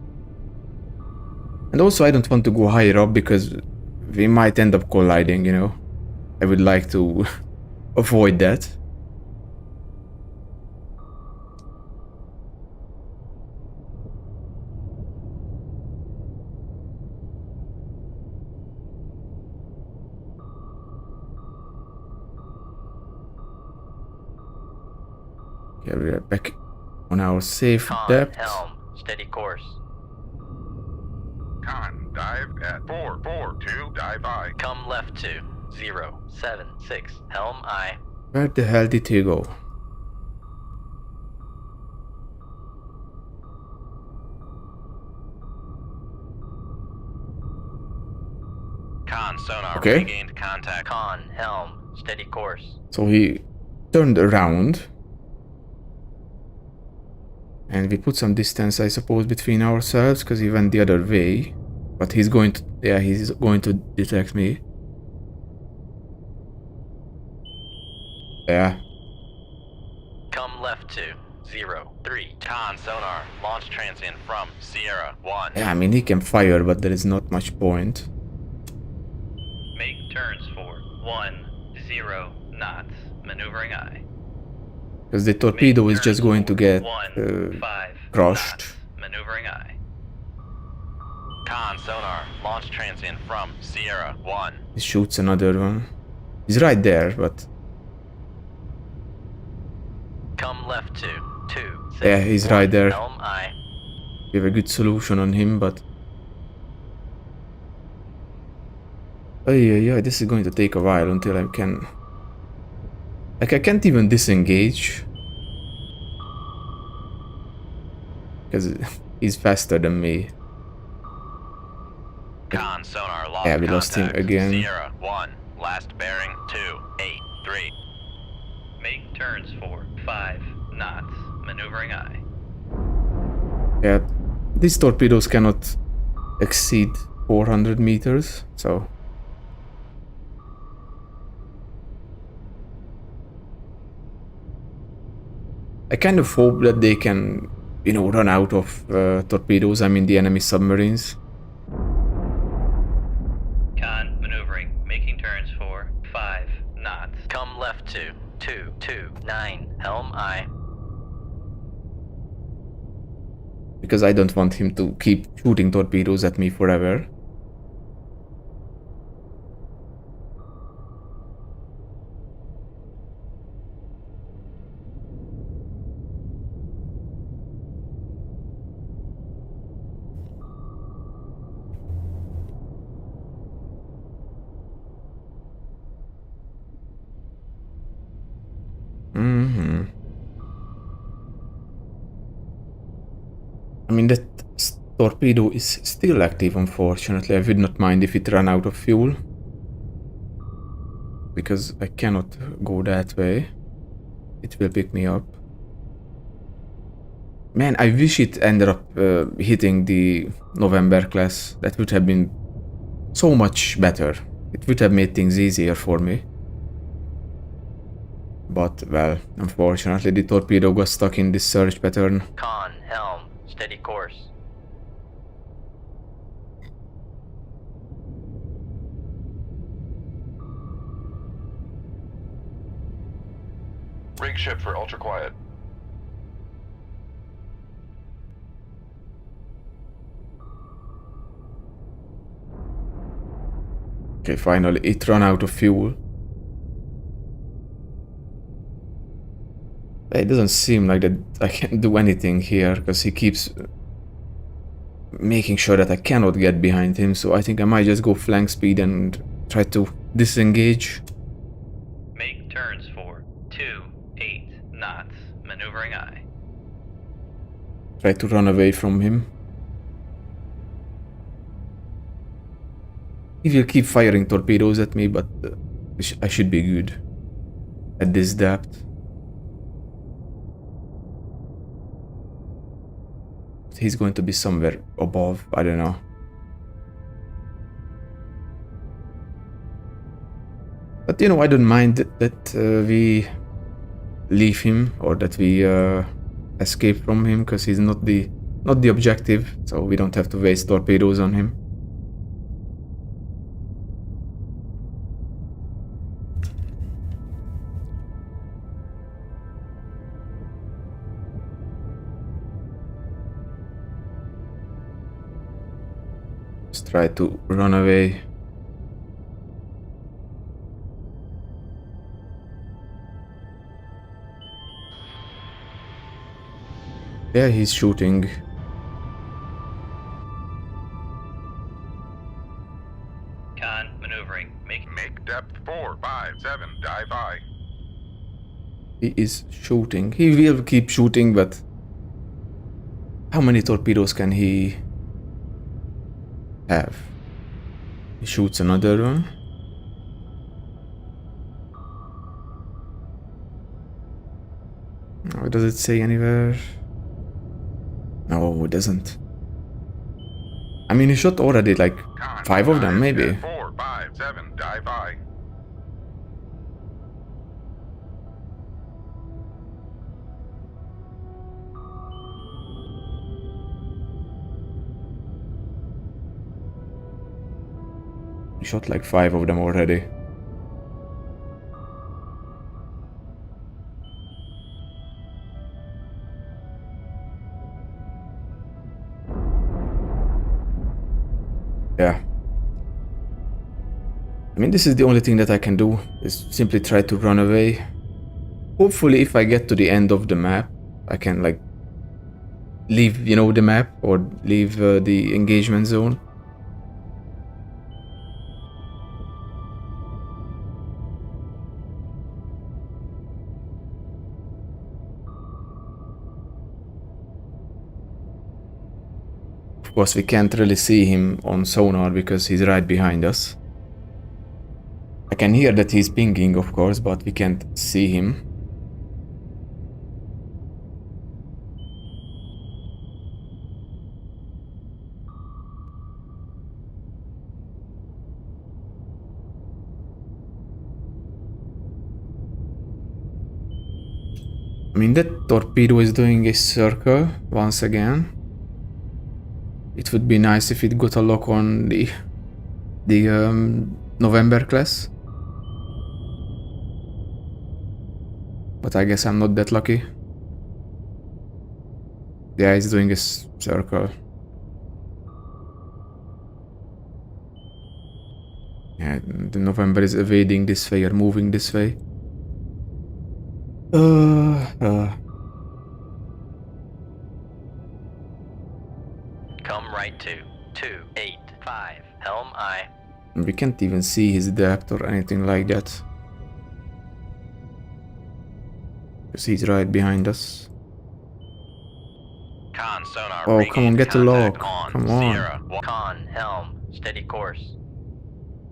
And also I don't want to go higher up because we might end up colliding, you know. I would like to avoid that. Okay, we are back on our safe Con, depth. helm, steady course. Con, dive at 442, dive I. Come left to 076, helm I. Where the hell did he go? Con, sonar, Okay. regained contact. Con, helm, steady course. So he turned around. And we put some distance, I suppose, between ourselves, because he went the other way. But he's going to... yeah, he's going to detect me. Yeah. Come left to 03. Con, sonar, launch transient from Sierra 1. Yeah, I mean, he can fire, but there is not much point. make turns for 10 knots. Maneuvering I. Because the torpedo Make is just turns going to for get 15 crushed. knots. Maneuvering I. Con, sonar, launch transient from Sierra 1. He shoots another one. He's right there, but... Come left to 2. yeah, he's right there. Helm I. We have a good solution on him, but... oh yeah, this is going to take a while until I can... like, I can't even disengage. Because he's faster than me. Con, sonar, lost Yeah, we lost him contact. again. Sierra 1, last bearing 283. Make turns for 5 knots. Maneuvering I. Yeah, these torpedoes cannot exceed 400 meters, so... I kind of hope that they can, you know, run out of torpedoes, I mean the enemy submarines. Con, maneuvering. Making turns for 5 knots. Come left to 229. Helm I. Because I don't want him to keep shooting torpedoes at me forever. torpedo is still active, unfortunately. I would not mind if it ran out of fuel, because I cannot go that way. It will pick me up. Man, I wish it ended up hitting the November class. That would have been so much better. It would have made things easier for me. But, well, unfortunately the torpedo got stuck in this surge pattern. Con, helm, steady course. Rig ship for ultra quiet. Okay, finally it ran out of fuel. It doesn't seem like that I can do anything here, because he keeps making sure that I cannot get behind him, so I think I might just go flank speed and try to disengage. Make turns for 28 knots. Maneuvering aye. Try to run away from him. He will keep firing torpedoes at me, but I should be good at this depth. He's going to be somewhere above, I don't know. But you know, I don't mind that we leave him, or that we escape from him, because he's not the objective, so we don't have to waste torpedoes on him. Just try to run away. Yeah, he's shooting. Con, maneuvering. Make depth 4, 5, 7, dive high. He is shooting. He will keep shooting, but how many torpedoes can he have? He shoots another one. Oh, does it say anywhere? No, it doesn't. I mean, he shot already like 5 of them, maybe. 4, 5, 7, dive high. He shot like 5 of them already. Yeah. I mean, this is the only thing that I can do, is simply try to run away. Hopefully, if I get to the end of the map, I can, like, leave, you know, the map, or leave the engagement zone. Of course, we can't really see him on sonar because he's right behind us. I can hear that he's pinging, of course, but we can't see him. I mean, that torpedo is doing a circle once again. It would be nice if it got a lock on the November class. But I guess I'm not that lucky. Yeah, it's doing a circle. Yeah, the November is evading this way or moving this way. Come right to 285. Helm aye. We can't even see his depth or anything like that. Because he's right behind us. Con, sonar. Oh, come on, regained get the contact lock. on Come on. Sierra. Con, helm, steady course.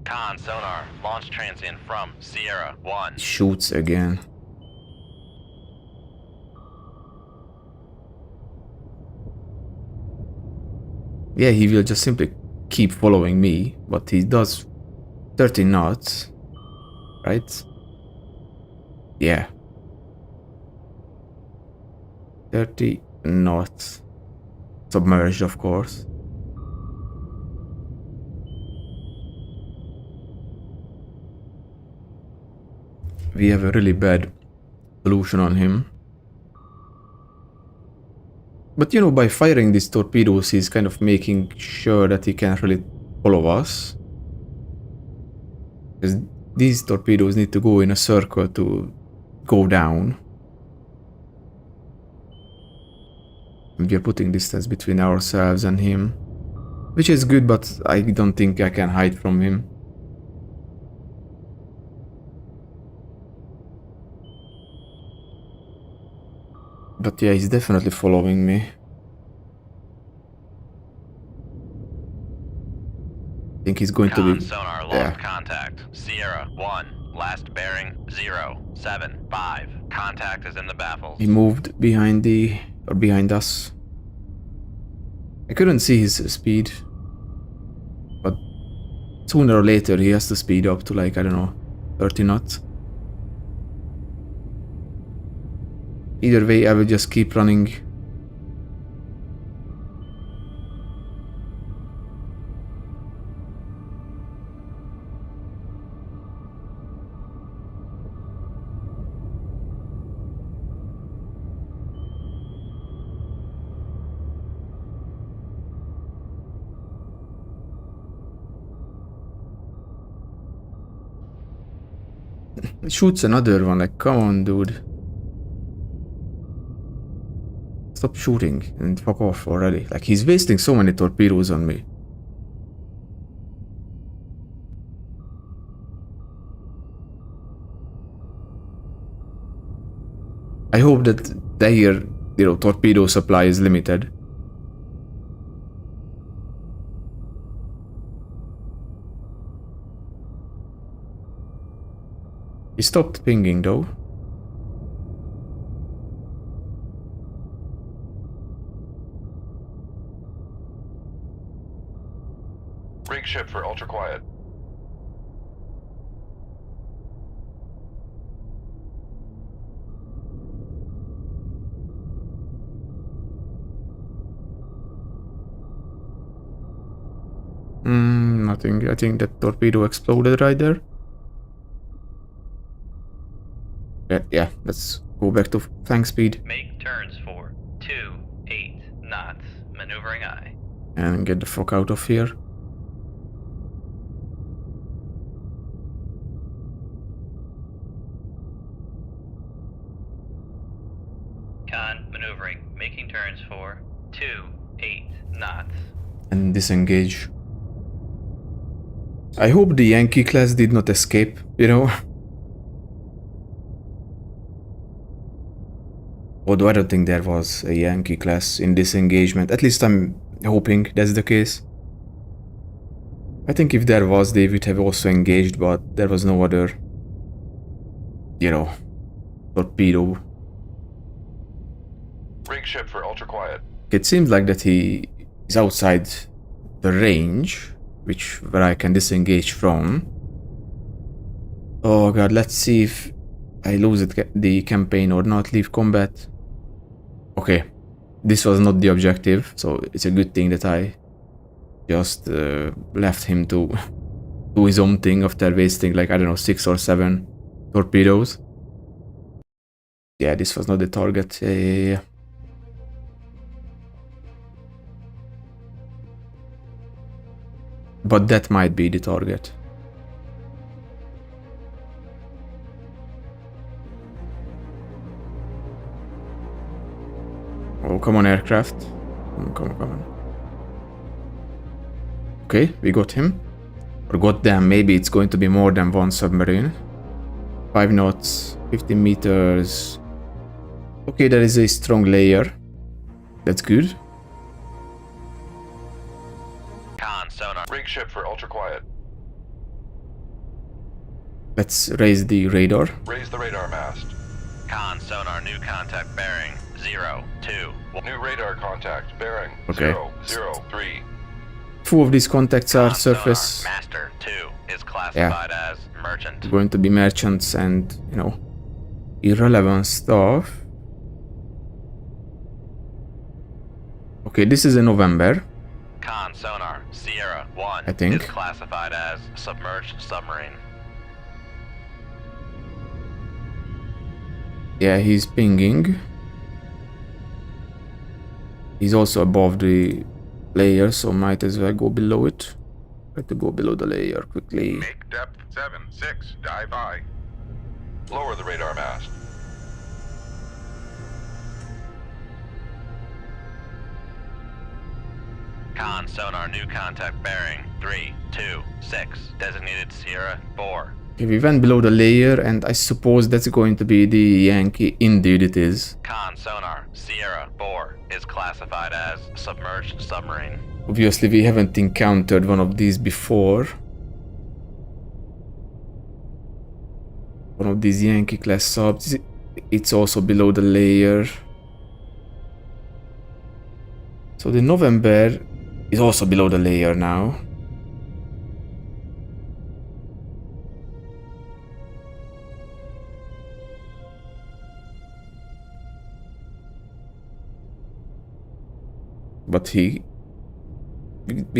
Con, sonar, launch transient from Sierra 1. Shoots again. Yeah, he will just simply keep following me, but he does 30 knots, right? Yeah. 30 knots. Submerged, of course. We have a really bad solution on him. But you know, by firing these torpedoes, he's kind of making sure that he can't really follow us. Because these torpedoes need to go in a circle to go down. And we are putting distance between ourselves and him. Which is good, but I don't think I can hide from him. But yeah, he's definitely following me. I think he's going to Con, be... sonar, Yeah. lost contact. Sierra 1. Last bearing 075. Contact is in the baffles. He moved behind behind us. I couldn't see his speed. But sooner or later he has to speed up to like, I don't know, 30 knots. Either way, I will just keep running. Shoots another one, like, come on, dude. Stop shooting and fuck off already. Like, he's wasting so many torpedoes on me. I hope that their, torpedo supply is limited. He stopped pinging though. Rig ship for ultra quiet. Nothing. I think that torpedo exploded right there. Yeah, let's go back to flank speed Make turns for 28 knots. Maneuvering aye. and get the fuck out of here. Con, maneuvering. Making turns for 28 knots. And disengage. I hope the Yankee class did not escape, Although I don't think there was a Yankee class in this engagement. At least I'm hoping that's the case. I think if there was, they would have also engaged, but there was no other, torpedo. Rig ship for ultra quiet. It seems like that he is outside the range, where I can disengage from. Oh god, let's see if I lose the campaign or not. Leave combat. Okay, this was not the objective, so it's a good thing that I just left him to do his own thing after wasting like, I don't know, 6 or 7 torpedoes. Yeah, this was not the target. Yeah. But that might be the target. Oh, come on, aircraft. Come on. Okay, we got him. Or got them. Maybe it's going to be more than one submarine. 5 knots, 50 meters. Okay, there is a strong layer. That's good. Con, sonar. Rig ship for ultra quiet. Let's raise the radar. Raise the radar mast. Con, sonar, new contact bearing 0, 2. New radar contact bearing Okay. 003. Two of these contacts are Con, surface. sonar, master 2 is classified as merchant. Going to be merchants and, you know, irrelevant stuff. Okay, this is in November. Con, sonar, Sierra 1 I think. is classified as submerged submarine. Yeah, he's pinging. He's also above the layer, so might as well go below it. Try to go below the layer quickly. Make depth 7-6. Dive I. Lower the radar mast. Con, sonar, new contact bearing 3, 2, 6, designated Sierra 4. Okay, we went below the layer, and I suppose that's going to be the Yankee. Indeed, it is. Con, sonar, Sierra 4 is classified as submerged submarine. Obviously, we haven't encountered one of these before. One of these Yankee class subs. It's also below the layer. So the November is also below the layer now. But we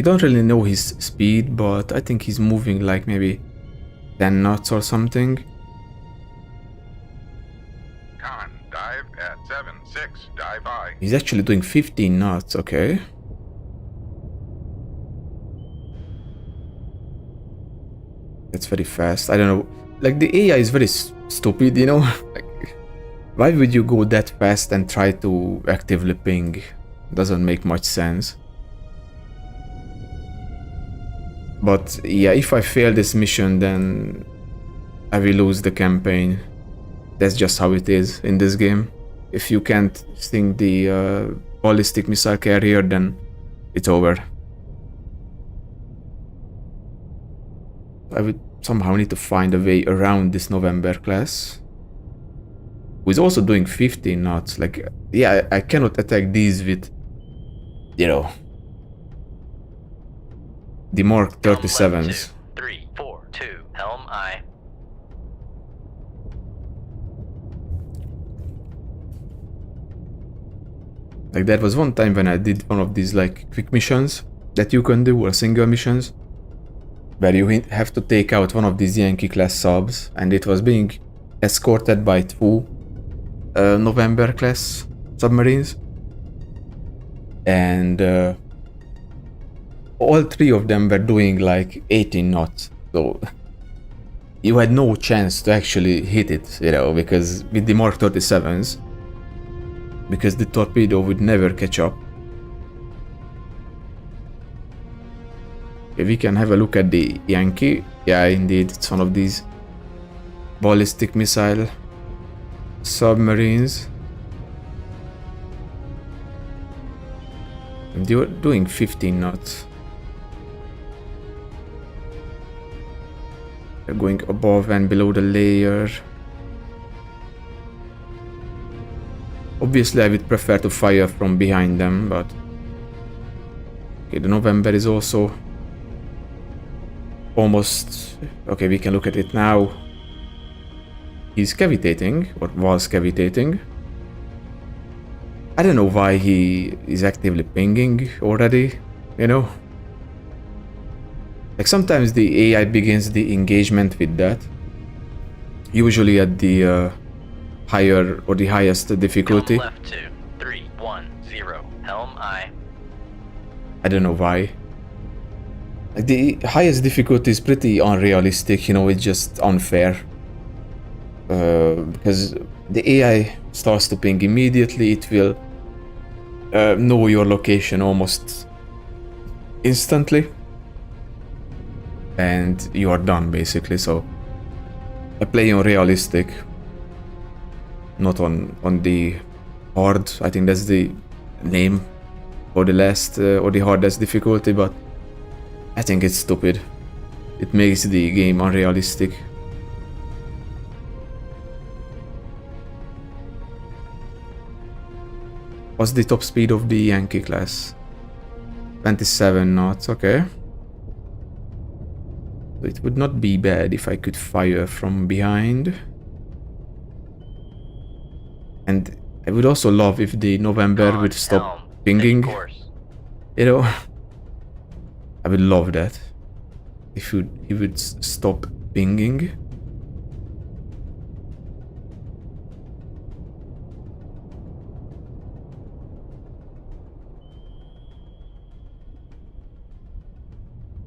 don't really know his speed, but I think he's moving like maybe 10 knots or something. Con, dive at 7-6. Dive I. He's actually doing 15 knots, okay. That's very fast. I don't know. Like, the AI is very stupid, you know? Like, why would you go that fast and try to actively ping? Doesn't make much sense. But yeah, if I fail this mission, then I will lose the campaign. That's just how it is in this game. If you can't sink the ballistic missile carrier, then it's over. I would somehow need to find a way around this November class, who is also doing 15 knots. Like, yeah, I cannot attack these with, you know, the Mark 37s. 3, 4, 2, helm I. Like, there was one time when I did one of these like quick missions that you can do, or single missions, where you have to take out one of these Yankee class subs, and it was being escorted by two November class submarines, and all three of them were doing like 18 knots, so you had no chance to actually hit it, you know, because with the Mark 37s, because the torpedo would never catch up. Okay, we can have a look at the Yankee. Yeah, indeed, it's one of these ballistic missile submarines. And you're doing 15 knots. They're going above and below the layer. Obviously, I would prefer to fire from behind them, but okay, the November is also almost okay. We can look at it now. He's cavitating, or was cavitating. I don't know why he is actively pinging already, you know. Like, sometimes the AI begins the engagement with that, usually at the higher or the highest difficulty. Helm left 2, 3, 1, 0, helm I. I don't know why. Like, the highest difficulty is pretty unrealistic, you know, it's just unfair. Because the AI starts to ping immediately, it will know your location almost instantly. And you are done, basically, so I play on realistic, not on the hard. I think that's the name for the last or the hardest difficulty, but I think it's stupid. It makes the game unrealistic. What's the top speed of the Yankee class? 27 knots, okay. So it would not be bad if I could fire from behind. And I would also love if the November would stop pinging. You know, I would love that. If he would stop pinging.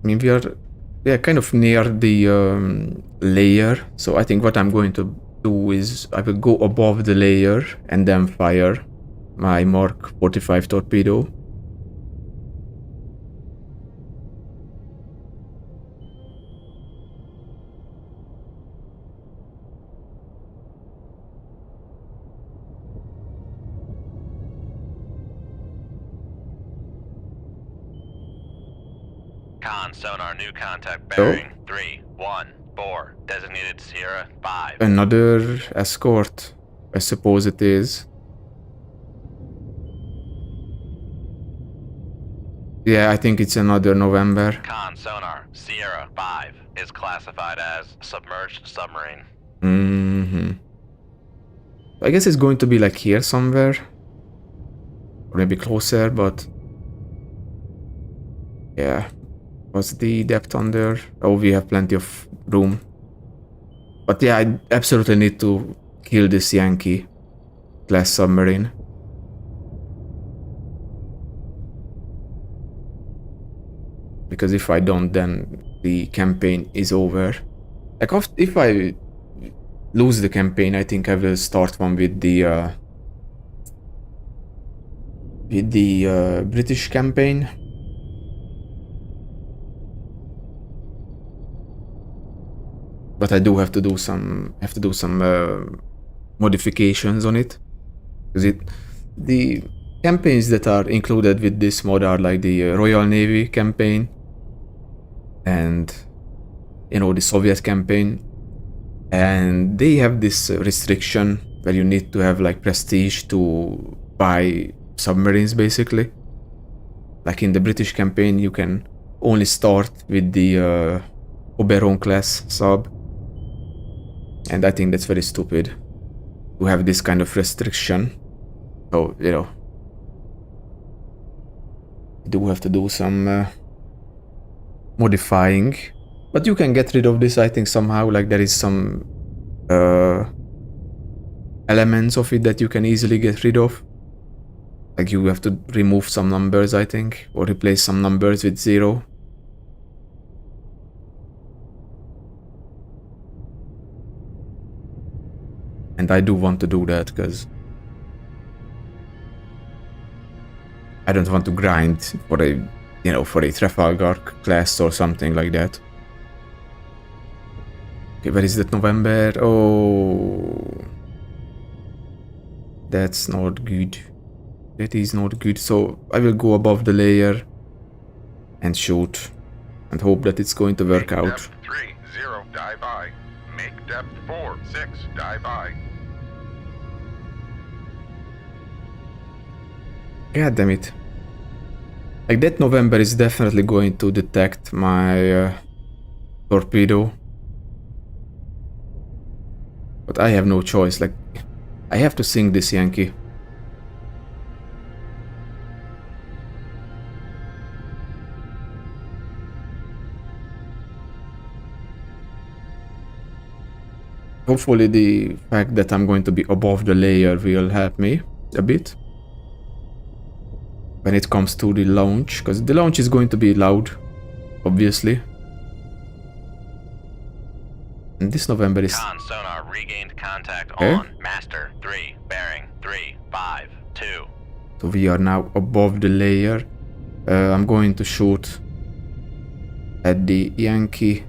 I mean, we are kind of near the layer, so I think what I'm going to do is I will go above the layer and then fire my Mark 45 torpedo. Con sonar, new contact bearing 314, designated Sierra 5. Another escort, I suppose it is. Yeah, I think it's another November. Con sonar, Sierra 5 is classified as submerged submarine. I guess it's going to be like here somewhere. Or maybe closer, but... yeah. What's the depth on there? Oh, we have plenty of room. But yeah, I absolutely need to kill this Yankee class submarine. Because if I don't, then the campaign is over. Like, if I lose the campaign, I think I will start one with the British campaign. But I do have to do some modifications on it, because the campaigns that are included with this mod are like the Royal Navy campaign and, you know, the Soviet campaign, and they have this restriction where you need to have like prestige to buy submarines, basically. Like in the British campaign, you can only start with the Oberon class sub. And I think that's very stupid to have this kind of restriction. So, you know, you do have to do some modifying. But you can get rid of this, I think, somehow. Like, there is some elements of it that you can easily get rid of. Like, you have to remove some numbers, I think, or replace some numbers with 0. And I do want to do that, because I don't want to grind for a, you know, for a Trafalgar class or something like that. Okay, where is that November? Oh, that's not good. That is not good. So I will go above the layer and shoot and hope that it's going to work out. Depth 30, dive I. Make depth 46, dive I. God damn it. Like, that November is definitely going to detect my torpedo. But I have no choice. Like, I have to sink this Yankee. Hopefully the fact that I'm going to be above the layer will help me a bit when it comes to the launch, because the launch is going to be loud, obviously. And this November is... Con sonar regained contact on master 3 bearing 352. So we are now above the layer. I'm going to shoot at the Yankee.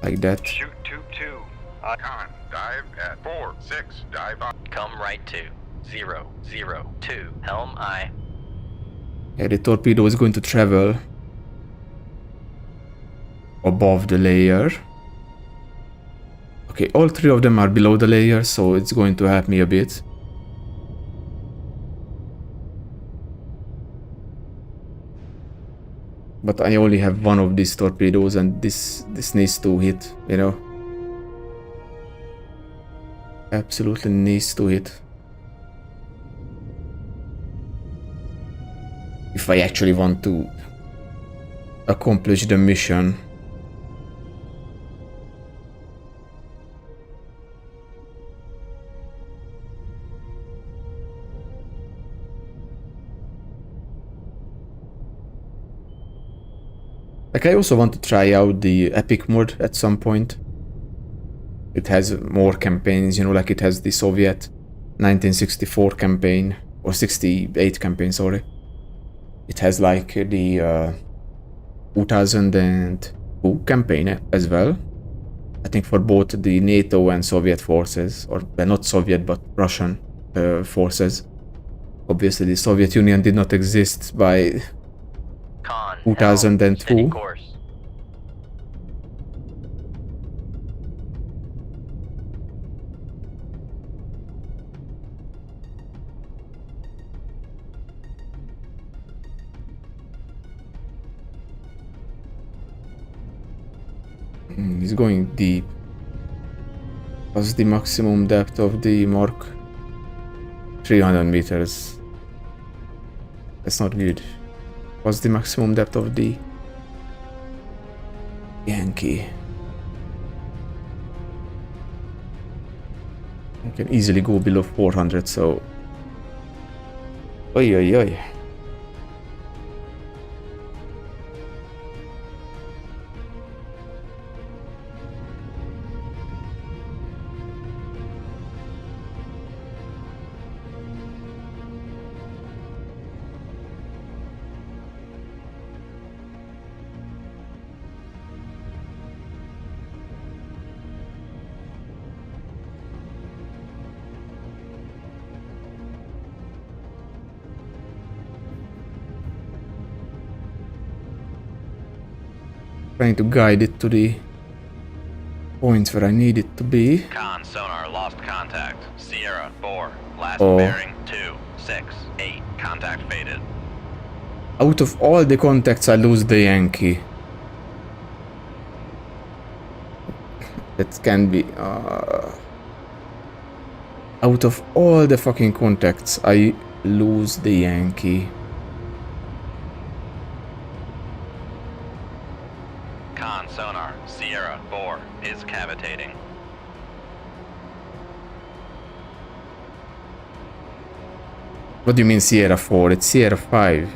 Like that. Shoot 2-2. Con, dive at 46, dive I. Come right to 002. Helm I. Yeah, the torpedo is going to travel above the layer. Okay, all three of them are below the layer, so it's going to help me a bit. But I only have one of these torpedoes, and this needs to hit, you know. Absolutely needs to hit. If I actually want to accomplish the mission. Like, I also want to try out the epic mode at some point. It has more campaigns, you know, like it has the Soviet 1964 campaign, or 68 campaign, sorry. It has like the 2002 campaign as well. I think for both the NATO and Soviet forces, or well, not Soviet but Russian forces. Obviously the Soviet Union did not exist by Con, 2002. steady course. He's going deep. What's the maximum depth of the Mark? 300 meters. That's not good. What's the maximum depth of the Yankee? I can easily go below 400, so... Oi, oi, oi. Trying to guide it to the points where I need it to be. Con sonar lost contact. Sierra 4. Last Oh. bearing 2, 6, 8. Contact faded. Out of all the contacts, I lose the Yankee. That can be... out of all the fucking contacts, I lose the Yankee. Con sonar. Sierra 4 is cavitating. What do you mean Sierra 4? It's Sierra 5.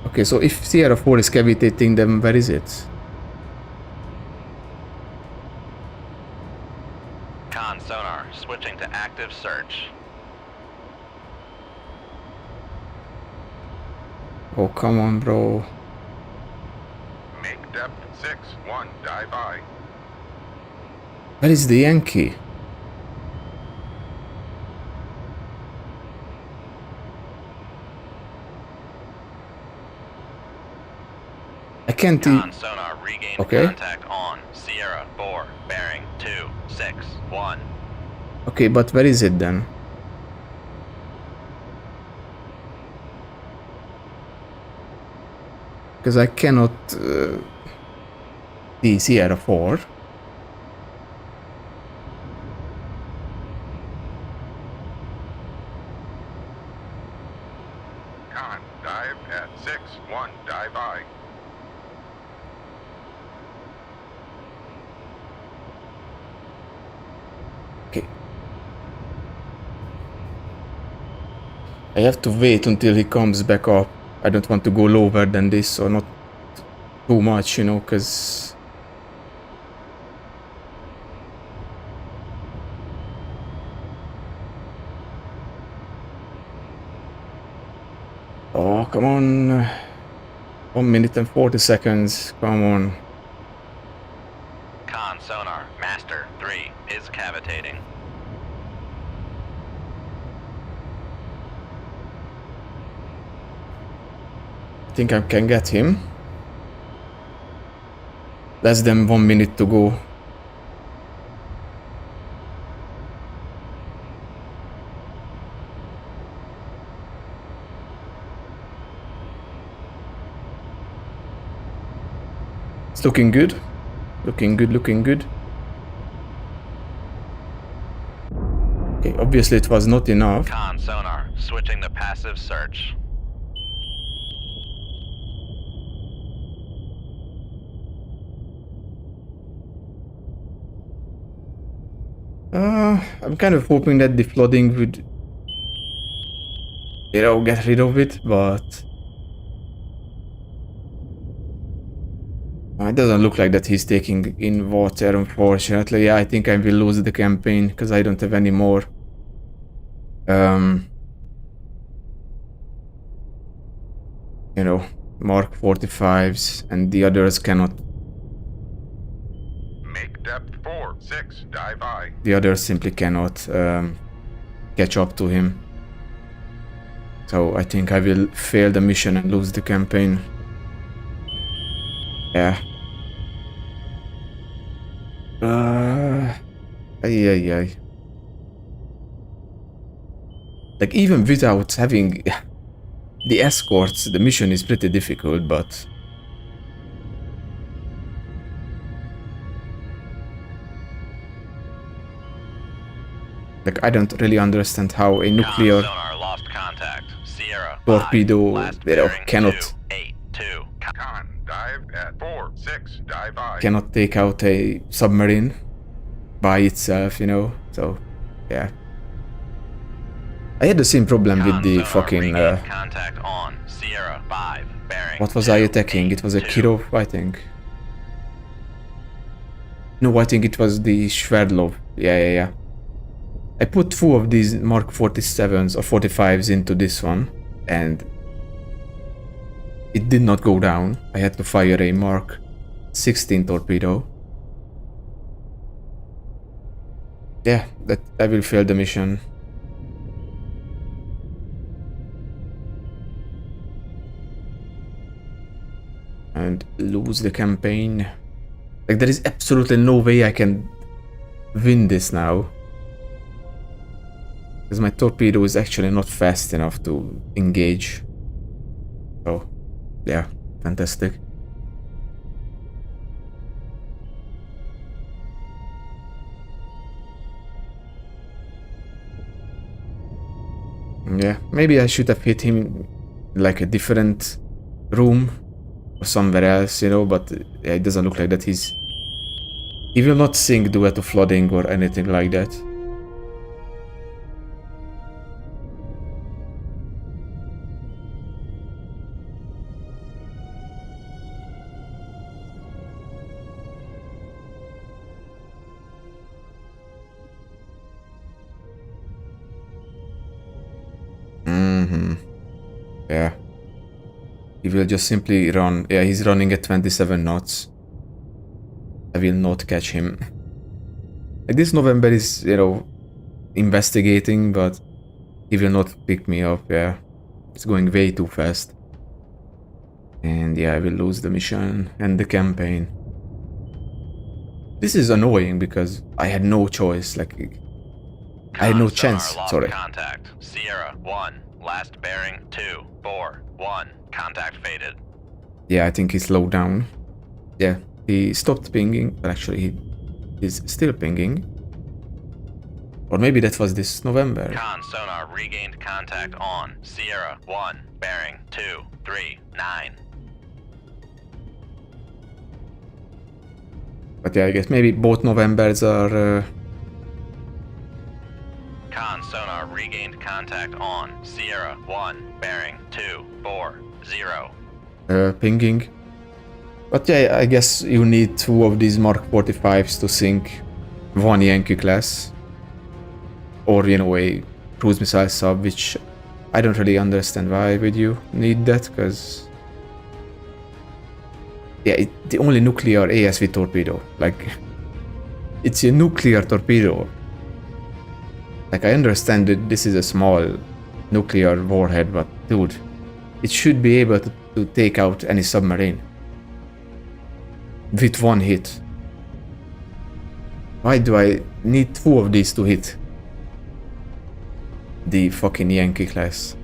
Okay, so if Sierra 4 is cavitating, then where is it? Con sonar switching to active search. Oh, come on, bro. Make depth 6-1, dive I. Where is the Yankee? I can't Con sonar regained Okay. contact on Sierra 4 bearing 2, 6, 1. Okay, but where is it then? Because I cannot see Sierra 4. Con, dive at 6-1, dive I. Okay. I have to wait until he comes back up. I don't want to go lower than this, or not too much, you know, because... Oh, come on. 1 minute and 40 seconds. Come on. Con sonar, master 3 is cavitating. I think I can get him. Less than 1 minute to go. It's looking good. Looking good, looking good. Okay, obviously it was not enough. Con sonar, switching to passive search. I'm kind of hoping that the flooding would, you know, get rid of it, but... It doesn't look like that he's taking in water, unfortunately. Yeah, I think I will lose the campaign, because I don't have any more... you know, Mark 45s, and the others cannot... Make depth 4, 6, dive I. The others simply cannot catch up to him. So I think I will fail the mission and lose the campaign. Yeah. Ay. Like, even without having the escorts, the mission is pretty difficult, but... Like, I don't really understand how a nuclear Sonar lost contact. Sierra torpedo, 5, last you know, bearing cannot 282. Con, dive at 4, 6, dive I. cannot take out a submarine by itself, you know, so, yeah. I had the same problem with the fucking, contact on Sierra 5, bearing what was I attacking? It was a 282. Kirov, I think. No, I think it was the Sverdlov. Yeah. I put 2 of these Mark 47s or 45s into this one, and it did not go down. I had to fire a Mark 16 torpedo. Yeah, that I will fail the mission. And lose the campaign. Like, there is absolutely no way I can win this now. Because my torpedo is actually not fast enough to engage. So, yeah, fantastic. Yeah, maybe I should have hit him like a different room or somewhere else, you know, but yeah, it doesn't look like that he will not sink due to flooding or anything like that. Yeah. He will just simply run. Yeah, he's running at 27 knots. I will not catch him. Like, this November is, you know, investigating, but he will not pick me up. Yeah. It's going way too fast. And yeah, I will lose the mission and the campaign. This is annoying because I had no choice. Like, I had no chance. Lost Sorry. Contact. Sierra 1, last bearing 241. Contact faded. Yeah, I think he slowed down. Yeah, he stopped pinging, but actually he is still pinging. Or maybe that was this November. Con sonar regained contact on Sierra 1, bearing 239. But yeah, I guess maybe both Novembers are Con sonar regained contact on Sierra 1, bearing 240. Pinging. But yeah, I guess you need 2 of these Mark 45s to sink 1 Yankee class. Or, you know, a cruise missile sub, which I don't really understand why would you need that, because... Yeah, the only nuclear ASV torpedo. Like, it's a nuclear torpedo. Like, I understand that this is a small nuclear warhead, but dude, it should be able to take out any submarine. With 1 hit. Why do I need 2 of these to hit the fucking Yankee class?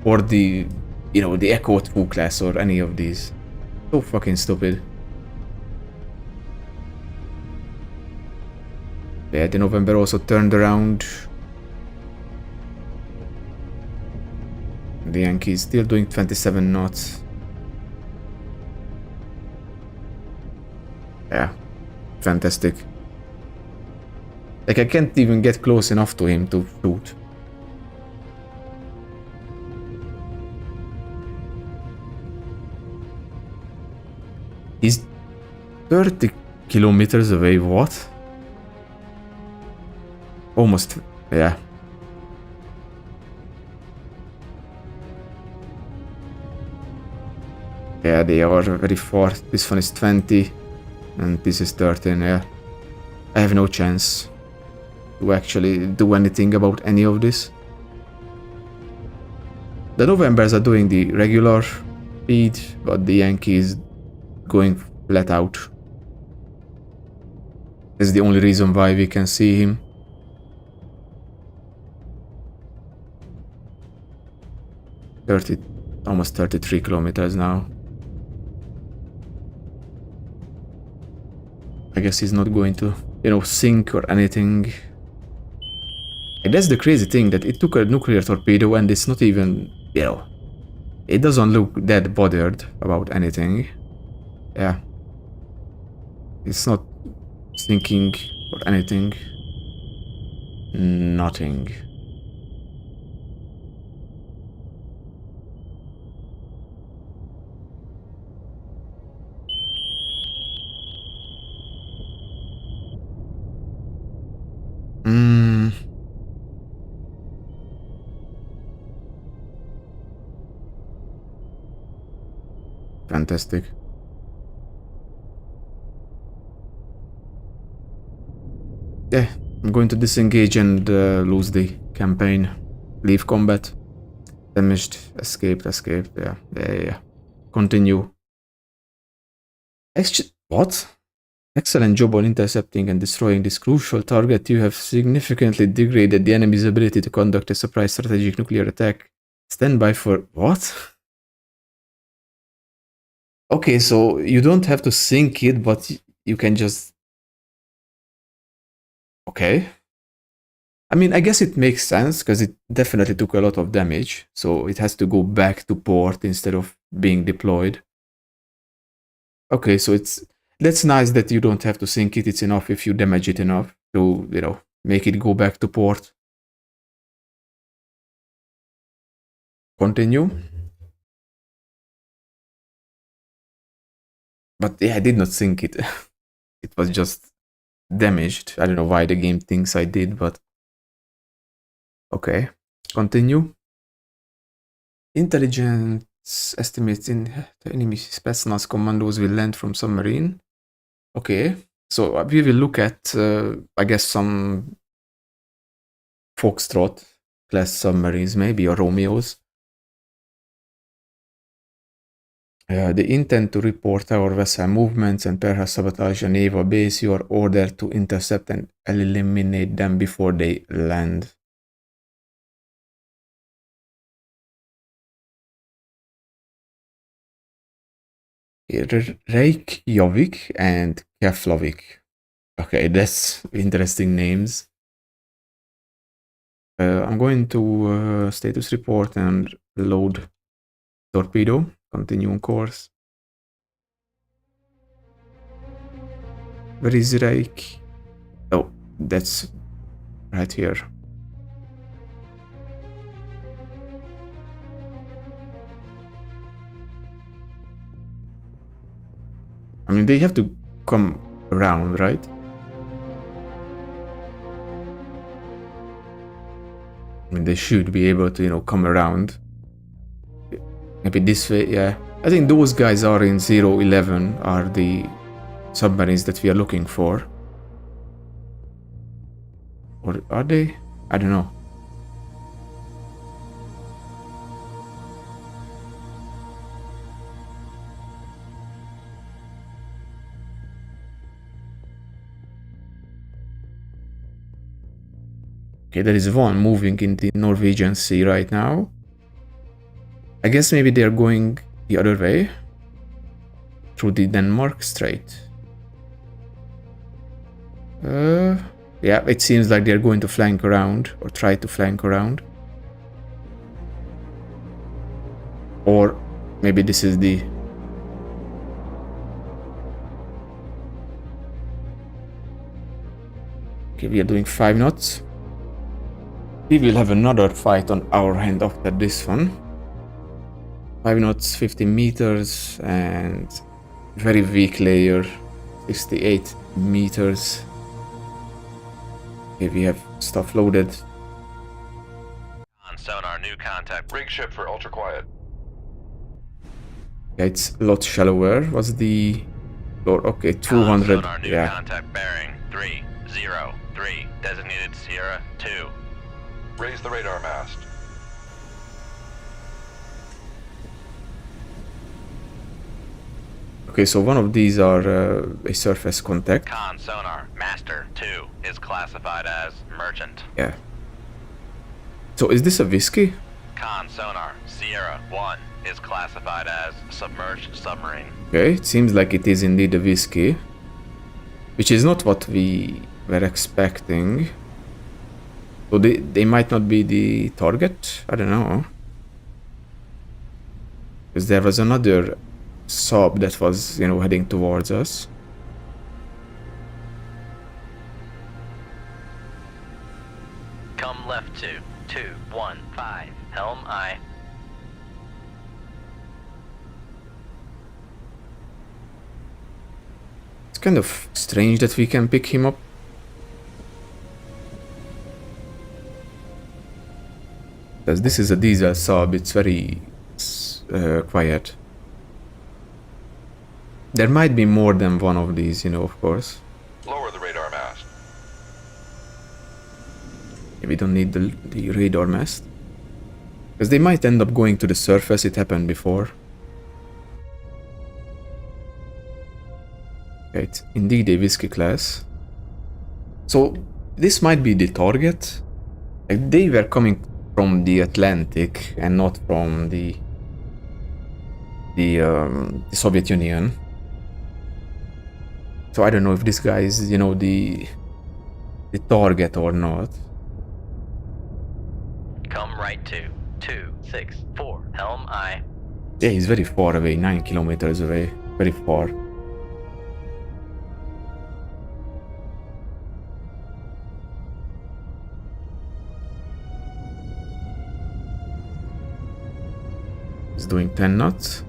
Or the, you know, the Echo 2 class or any of these. So fucking stupid. Yeah, the November also turned around. The Yankees still doing 27 knots. Yeah, fantastic. Like, I can't even get close enough to him to shoot. He's 30 kilometers away, what? Almost, yeah. Yeah, they are very far. This one is 20, and this is 13, yeah. I have no chance to actually do anything about any of this. The Novembers are doing the regular speed, but the Yankees going flat out. That's the only reason why we can see him. Almost 33 kilometers now. I guess he's not going to, you know, sink or anything. And that's the crazy thing, that it took a nuclear torpedo and it's not even, you know, it doesn't look that bothered about anything. Yeah. It's not sinking or anything. Nothing. Fantastic. Yeah, I'm going to disengage and lose the campaign. Leave combat. Damaged. Escaped. Yeah. Continue. What? Excellent job on intercepting and destroying this crucial target. You have significantly degraded the enemy's ability to conduct a surprise strategic nuclear attack. Stand by for... What? Okay, so you don't have to sink it, but you can just... Okay. I mean, I guess it makes sense, because it definitely took a lot of damage, so it has to go back to port instead of being deployed. Okay, so that's nice that you don't have to sink it. It's enough if you damage it enough to, you know, make it go back to port. Continue. But yeah, I did not sink it. It was just damaged. I don't know why the game thinks I did, but... Okay, continue. Intelligence estimates in the enemy Spetsnaz commandos will land from submarine. Okay, so we will look at, I guess, some Foxtrot class submarines, maybe, or Romeos. They intend to report our vessel movements and perhaps sabotage a naval base. You are ordered to intercept and eliminate them before they land. Reykjavik and Keflavik. Okay, that's interesting names. I'm going to status report and load torpedo. Continue on course. Where is Reik? Oh, that's right here. mean, they have to come around, right? I mean, they should be able to, you know, come around. Maybe this way, yeah. I think those guys are in 011, are the submarines that we are looking for. Or are they? I don't know. Okay, there is one moving in the Norwegian Sea right now. I guess maybe they're going the other way. Through the Denmark Strait. Yeah, it seems like they're going to flank around, or try to flank around. Or maybe this is the... Okay, we are doing 5 knots. We will have another fight on our hand after this one. 5 knots, 50 meters, and very weak layer, 68 meters. Okay, we have stuff loaded. On sonar, new contact. Rig ship for ultra quiet. Yeah, it's a lot shallower. What's the floor? Okay, On 200. sonar, new Yeah. contact bearing 303. Designated Sierra 2. Raise the radar mast. Okay, so one of these are a surface contact. Con sonar, Master 2 is classified as merchant. Yeah. So is this a whiskey? Con sonar, Sierra 1 is classified as submerged submarine. Okay, it seems like it is indeed a whiskey. Which is not what we were expecting. So they might not be the target? I don't know. Because there was another sub that was, you know, heading towards us. Come left to 215, helm I. It's kind of strange that we can pick him up. Because this is a diesel sub, it's very quiet. There might be more than one of these, you know, of course. Lower the radar mast. We don't need the radar mast. Because they might end up going to the surface, it happened before. Okay, it's indeed a whiskey class. So, this might be the target. Like, they were coming from the Atlantic and not from the Soviet Union. So I don't know if this guy is, you know, the target or not. Come right to 264, helm I. Yeah, he's very far away, 9 kilometers away, very far. He's doing 10 knots.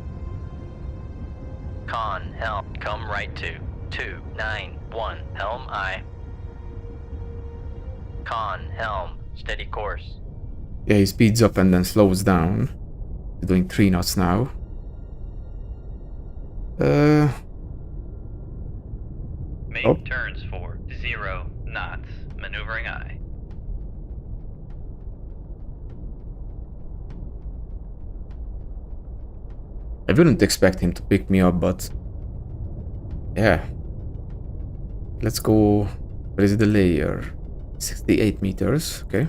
Con, helm, come right to 291, helm I. Con, helm, steady course. Yeah, he speeds up and then slows down. He's doing 3 knots now. Make Oh. turns for 0 knots. Maneuvering I. I wouldn't expect him to pick me up, but yeah. Let's go. Where is the layer? 68 meters, okay.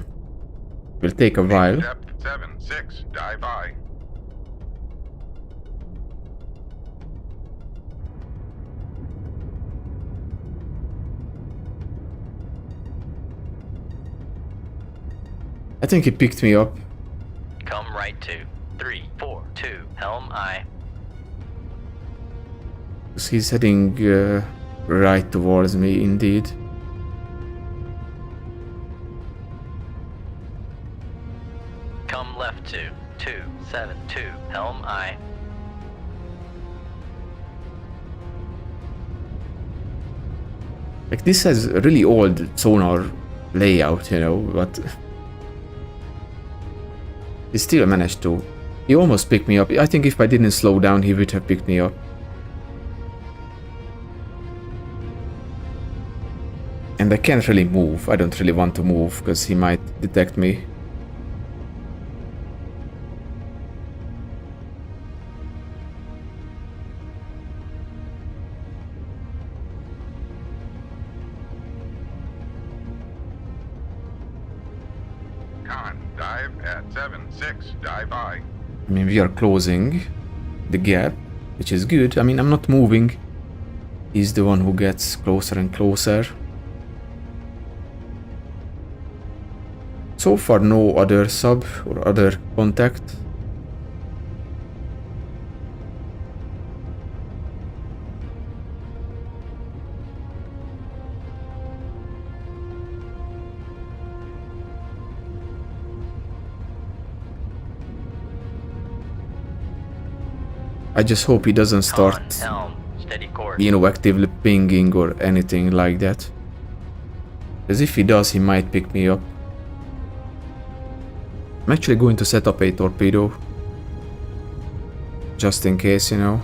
Will take a while. Depth 76. Dive I. I think he picked me up. Come right to 342, helm I. He's heading right towards me, indeed. Come left to 272, helm I. Like, this has a really old sonar layout, you know, but he still managed to. He almost picked me up. I think if I didn't slow down, he would have picked me up. And I can't really move. I don't really want to move because he might detect me. Con, dive at 7-6, dive I. I mean, we are closing the gap, which is good. I mean, I'm not moving. He's the one who gets closer and closer. So far, no other sub or other contact. I just hope he doesn't start, Con, helm, steady course. you know, actively pinging or anything like that. Because if he does, he might pick me up. I'm actually going to set up a torpedo. Just in case, you know.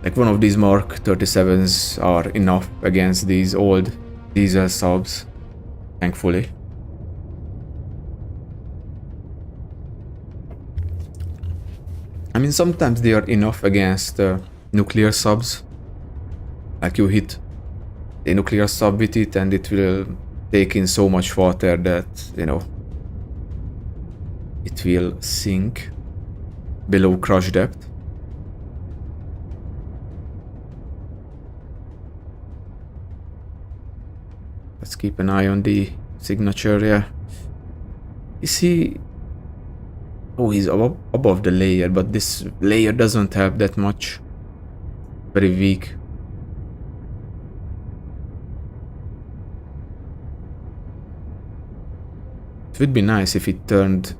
Like, one of these Mark 37s are enough against these old diesel subs. Thankfully. I mean, sometimes they are enough against nuclear subs. Like, you hit a nuclear sub with it and it will take in so much water that, you know, it will sink below crush depth. Let's keep an eye on the signature, yeah. Is he... Oh, he's above the layer, but this layer doesn't have that much. Very weak. It would be nice if it turned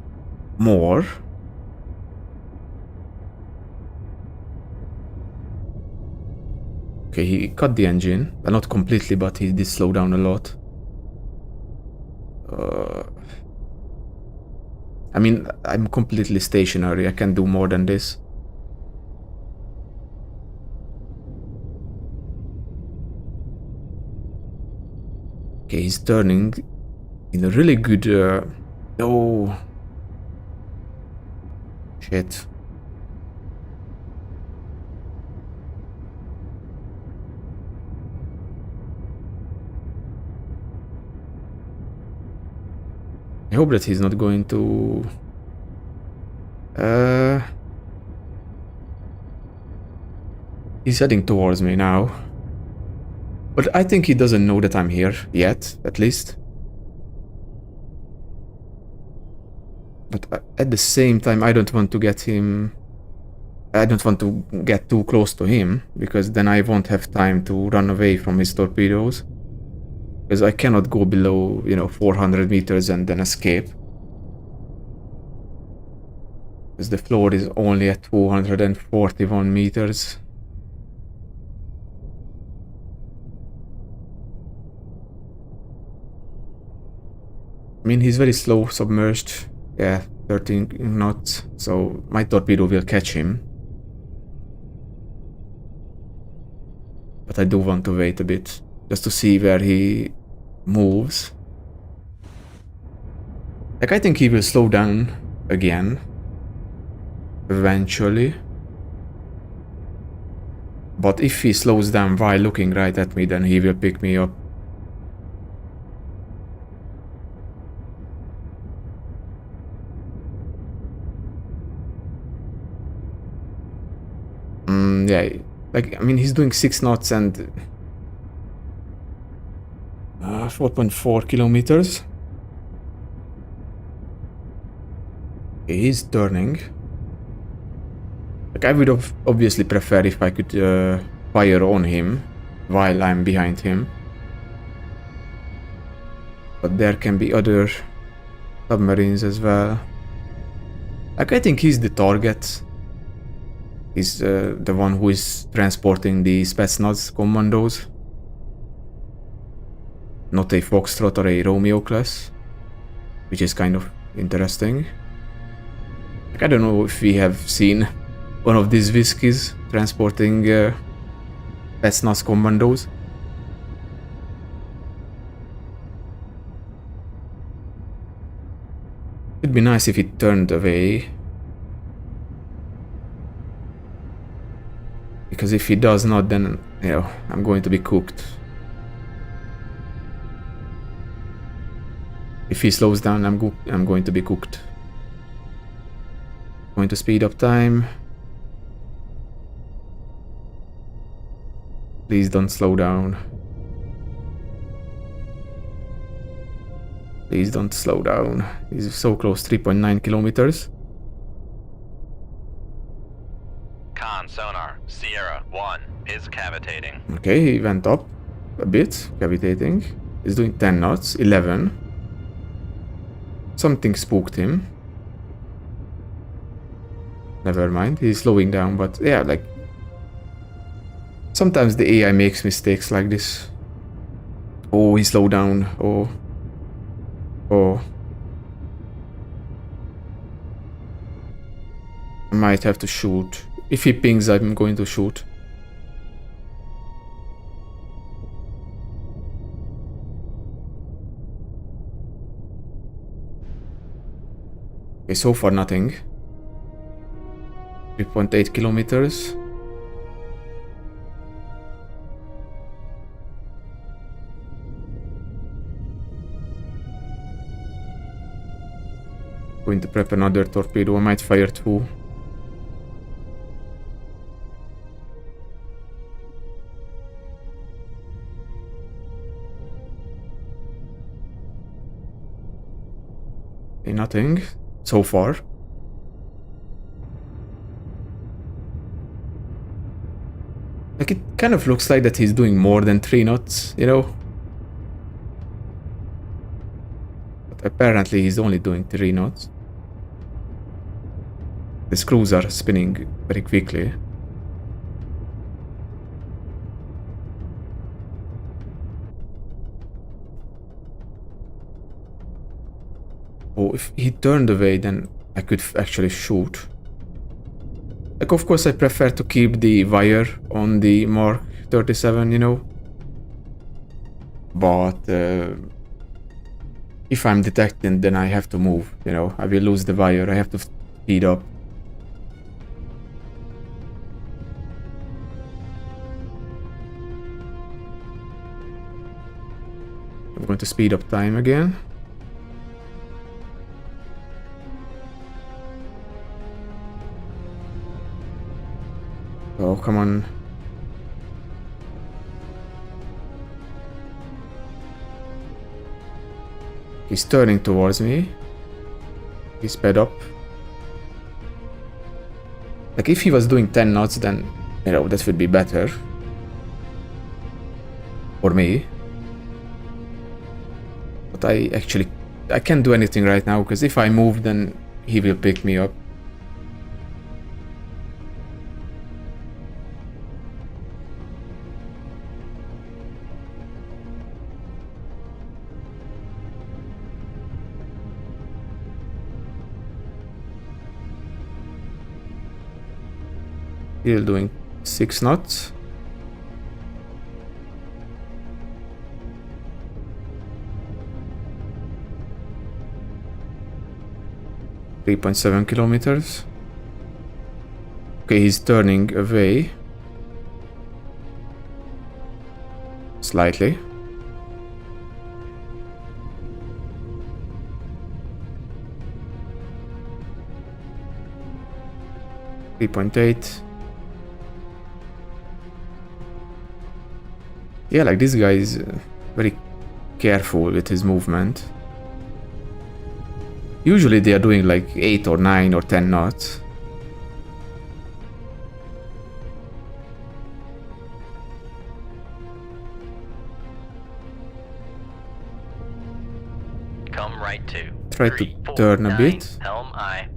more. Okay, he cut the engine. Well, not completely, but he did slow down a lot. I mean, I'm completely stationary. I can do more than this. Okay, he's turning in a really good... Oh. Shit. I hope that he's not going to... He's heading towards me now. But I think he doesn't know that I'm here yet, at least. But at the same time, I don't want to get him... I don't want to get too close to him, because then I won't have time to run away from his torpedoes. Because I cannot go below, you know, 400 meters and then escape. Because the floor is only at 241 meters. I mean, he's very slow submerged. Yeah, 13 knots. So my torpedo will catch him. But I do want to wait a bit, just to see where he moves. Like, I think he will slow down again. Eventually. But if he slows down while looking right at me, then he will pick me up. Yeah, like, I mean, he's doing 6 knots and 4.4 kilometers. Okay, he's turning. Like, I would have obviously prefer if I could fire on him while I'm behind him. But there can be other submarines as well. Like, I think he's the target. He's the one who is transporting the Spetsnaz commandos. Not a Foxtrot or a Romeo class, which is kind of interesting. Like, I don't know if we have seen one of these whiskies transporting Spetsnaz commandos. It'd be nice if it turned away. Because if he does not, then, you know, I'm going to be cooked. If he slows down, I'm going to be cooked. Going to speed up time. Please don't slow down. Please don't slow down. He's so close, 3.9 kilometers. Con sonar, Sierra 1 is cavitating. Okay, he went up a bit, cavitating. He's doing 10 knots, 11. Something spooked him. Never mind, he's slowing down, but yeah, like... Sometimes the AI makes mistakes like this. Oh, he slowed down. Oh. Oh. I might have to shoot. If he pings, I'm going to shoot. Okay, so far nothing. 3.8 kilometers. Going to prep another torpedo. I might fire 2. Okay, nothing so far. Like, it kind of looks like that he's doing more than 3 knots, you know? But apparently he's only doing 3 knots. The screws are spinning very quickly. Oh, if he turned away, then I could actually shoot. Like, of course, I prefer to keep the wire on the Mark 37, you know? But if I'm detected, then I have to move, you know? I will lose the wire, I have to speed up. I'm going to speed up time again. Oh, come on. He's turning towards me. He sped up. Like, if he was doing 10 knots, then, you know, that would be better. For me. But I can't do anything right now, because if I move, then he will pick me up. Still doing 6 knots. .7 kilometers. Okay, he's turning away. Slightly. .8. Yeah, like, this guy is very careful with his movement. Usually they are doing like 8 or 9 or 10 knots. Come right to. Try to turn a bit. Helm I.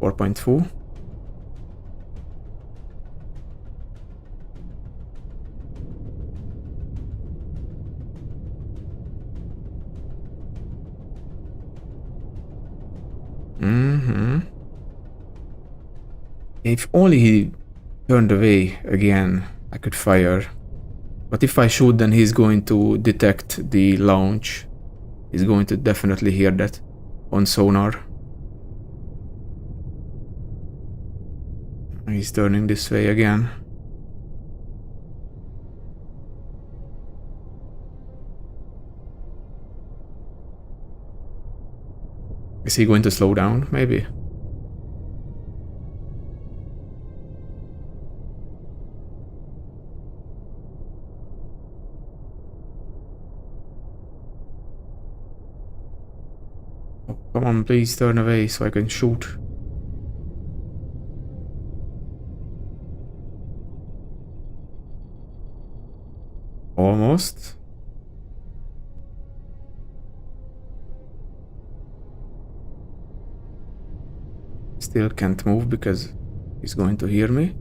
4.2. If only he turned away again, I could fire. But if I shoot, then he's going to detect the launch. He's going to definitely hear that on sonar. He's turning this way again. Is he going to slow down? Maybe. Oh, come on, please turn away so I can shoot. Almost. Still can't move because he's going to hear me.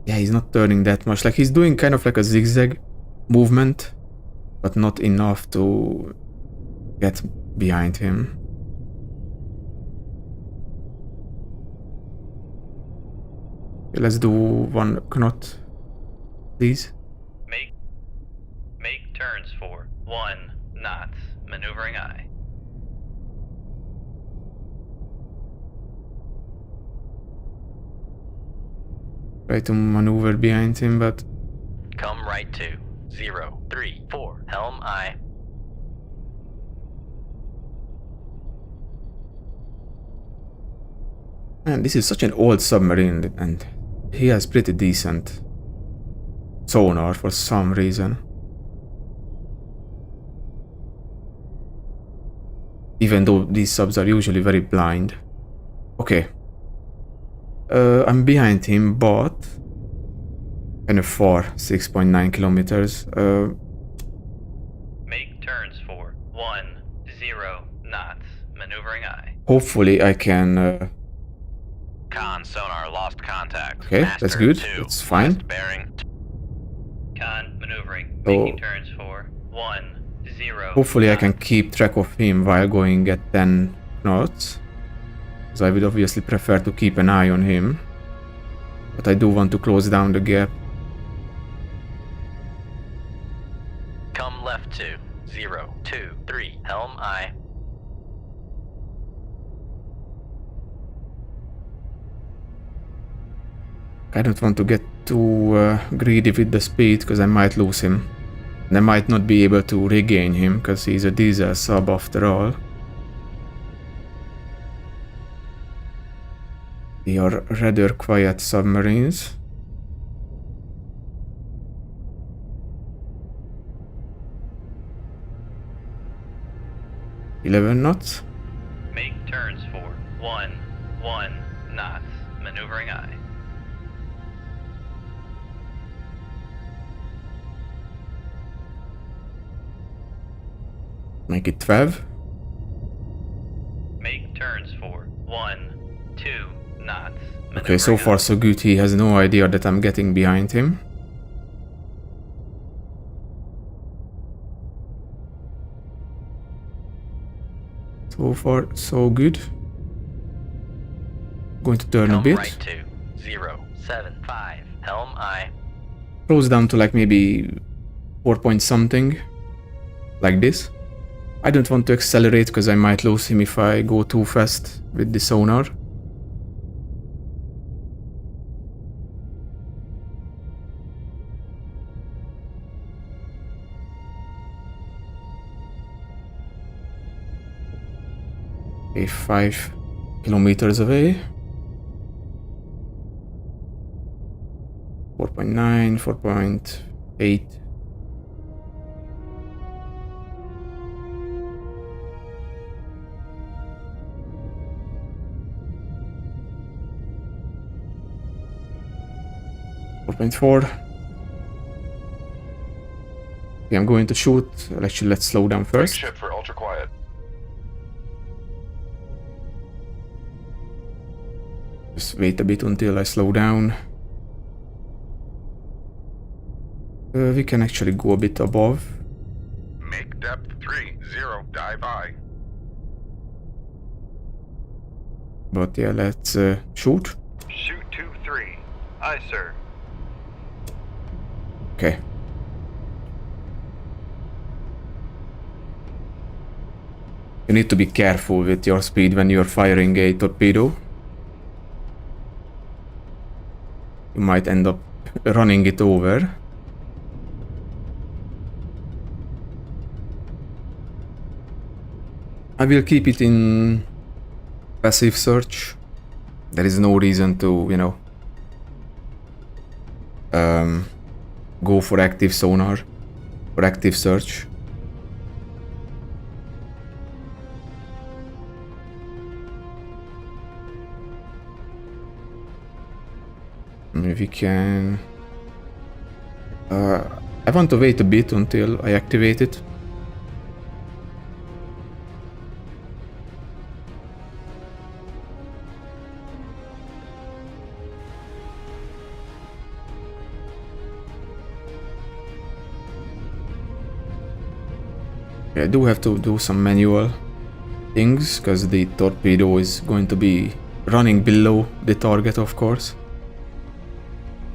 Yeah, he's not turning that much. Like, he's doing kind of like a zigzag movement, but not enough to get behind him. Okay, let's do one knot, please. Make turns for 1 knots. Maneuvering aye. Try to maneuver behind him, but Come right to 0, 3, 4. Helm aye. man, this is such an old submarine, and he has pretty decent sonar for some reason. Even though these subs are usually very blind. Okay. I'm behind him, but kind of far, 6.9 kilometers. Make turns for 1, 0 knots. Maneuvering aye. Hopefully I can... Con sonar lost contact. Okay, that's Master good. 2, That's fine. west bearing. Con maneuvering. So- Making turns for 1, 0. Hopefully I can knots. keep track of him while going at 10 knots. Because I would obviously prefer to keep an eye on him. But I do want to close down the gap. Come left to 0, 2, 3. Helm aye. I don't want to get too greedy with the speed, because I might lose him. And I might not be able to regain him, because he's a diesel sub after all. They are rather quiet submarines. $11 knots. Make turns for 1, 1 knots. Maneuvering aye. Make it 12. Make turns for 1, 2 knots. Okay, so Maneuvering far aye. so good. He has no idea that I'm getting behind him. So far so good. Going to turn a Come bit. right to 0, 7, 5. Helm aye. Close down to like maybe 4 point something. Like this. I don't want to accelerate because I might lose him if I go too fast with the sonar. Okay, 5 kilometers away. 4.9, 4.8. 4.4. Okay, I'm going to shoot. Actually, let's slow down Break first. ship for ultra quiet. Just wait a bit until I slow down. We can actually go a bit above. Make depth 30, dive I. But yeah, let's shoot. Shoot 2-3. Aye, sir. Okay. You need to be careful with your speed when you're firing a torpedo. You might end up running it over. I will keep it in passive search. There is no reason to, you know, go for active sonar or active search. Maybe we can... I want to wait a bit until I activate it. I do have to do some manual things because the torpedo is going to be running below the target, of course.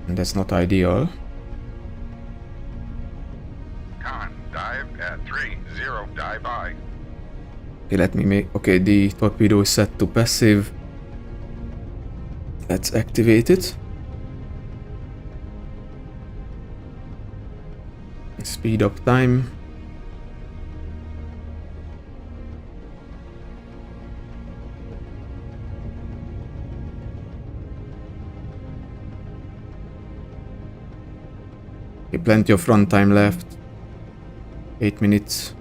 And that's not ideal. Con, dive at 30, dive I. Okay, let me make... Okay, the torpedo is set to passive. Let's activate it. Speed up time. Okay, plenty of run time left. 8 minutes.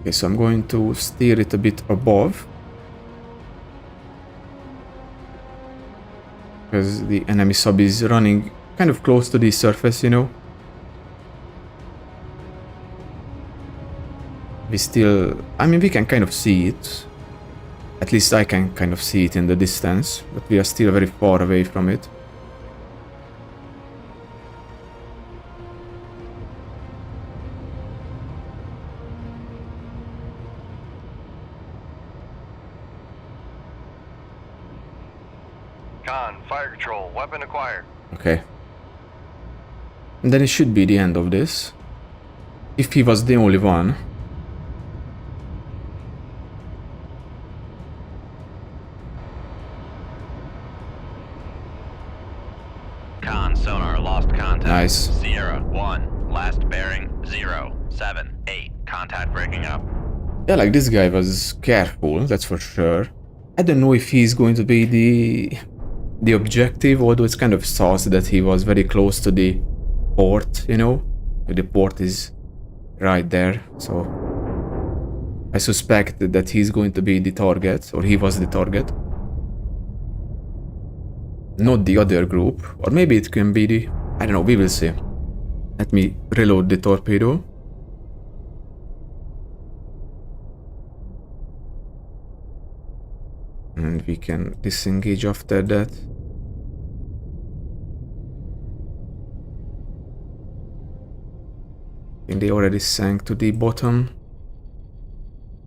Okay, so I'm going to steer it a bit above. Because the enemy sub is running kind of close to the surface, you know. We still... I mean, we can kind of see it. At least I can kind of see it in the distance, but we are still very far away from it. Con, fire control, weapon acquired. Okay. And then it should be the end of this. If he was the only one. Con sonar lost contact. Nice. Sierra 1. Last bearing 078. Contact breaking up. Yeah, like this guy was careful, that's for sure. I don't know if he's going to be the objective, although it's kind of sus that he was very close to the port, you know? The port is right there, so I suspect that he's going to be the target, or he was the target. Not the other group, or maybe it can be the... I don't know, we will see. Let me reload the torpedo. And we can disengage after that. I think they already sank to the bottom.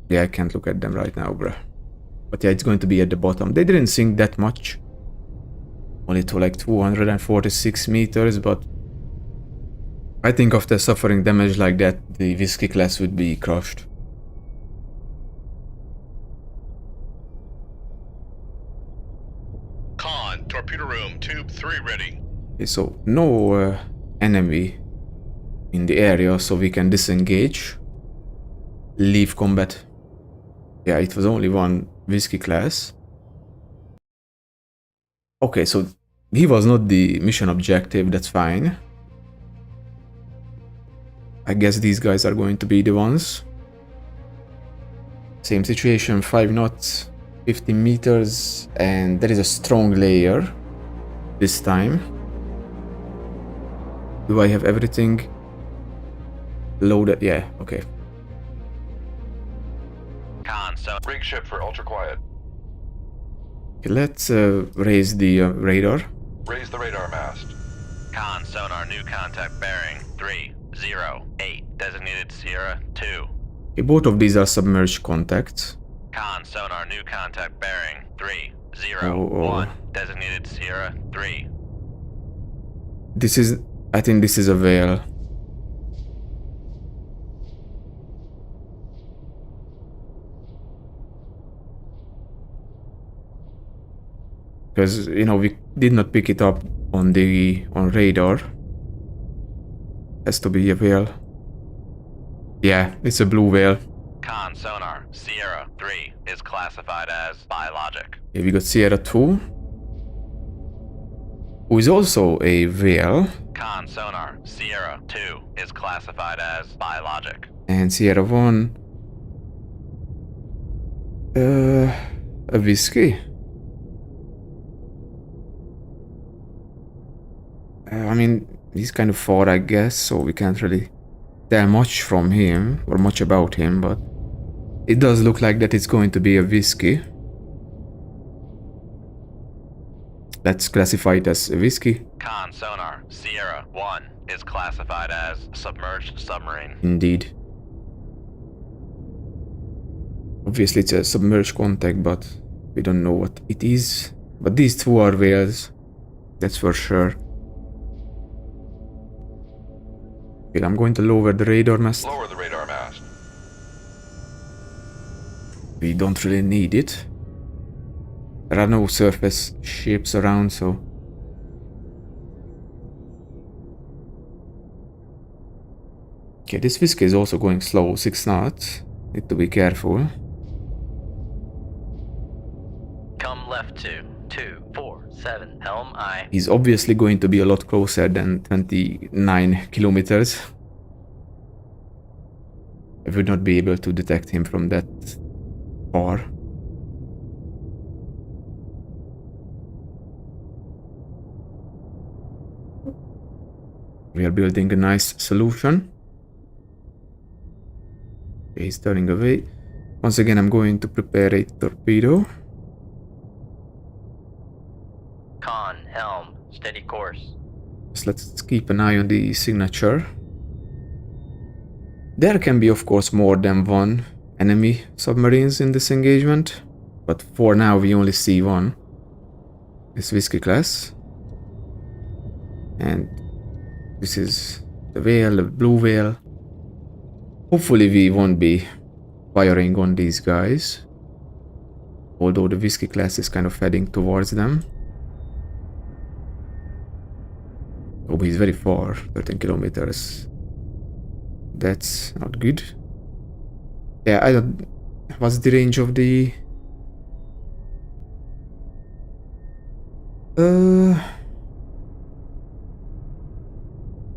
Yeah, I can't look at them right now, bruh. But yeah, it's going to be at the bottom. They didn't sink that much. Only to like 246 meters, but I think after suffering damage like that, the Whiskey class would be crushed. Con, torpedo room, tube 3 ready. Okay, so no enemy in the area, so we can disengage. Leave combat. Yeah, it was only one Whiskey class. Okay, so he was not the mission objective, that's fine. I guess these guys are going to be the ones. Same situation, 5 knots, 50 meters, and there is a strong layer this time. Do I have everything loaded? Yeah, okay. Con, so Rig ship for ultra quiet. Okay, let's raise the radar. Raise the radar mast. con sonar new contact bearing 308 designated Sierra 2. Okay, both of these are submerged contacts. Con sonar new contact bearing 301 Oh. designated Sierra 3. This is, I think this is a whale. Because, you know, we did not pick it up on radar. Has to be a whale. Yeah, it's a blue whale. Con sonar Sierra 3 is classified as biologic. Okay, we got Sierra 2, who is also a whale. Con sonar Sierra 2 is classified as biologic. And Sierra 1, a whiskey. I mean, he's kind of far, I guess, so we can't really tell much from him or much about him, but it does look like that it's going to be a whiskey. Let's classify it as a whiskey. Con sonar Sierra 1 is classified as submerged submarine. Indeed. Obviously it's a submerged contact, but we don't know what it is. But these two are whales, that's for sure. Okay, I'm going to lower the radar mast. Lower the radar mast. We don't really need it. There are no surface ships around, so... Okay, this whiskey is also going slow, 6 knots. Need to be careful. Come left to 247 helm I. He's obviously going to be a lot closer than 29 kilometers. I would not be able to detect him from that far. We are building a nice solution. Okay, he's turning away. Once again, I'm going to prepare a torpedo. Con helm steady course. So let's keep an eye on the signature. There can be, of course, more than one enemy submarines in this engagement, but for now we only see one. This whiskey class. And this is the whale, the blue whale. Hopefully we won't be firing on these guys, although the whiskey class is kind of heading towards them. Oh, he's very far, 13 kilometers. That's not good. Yeah, I don't... What's the range of the...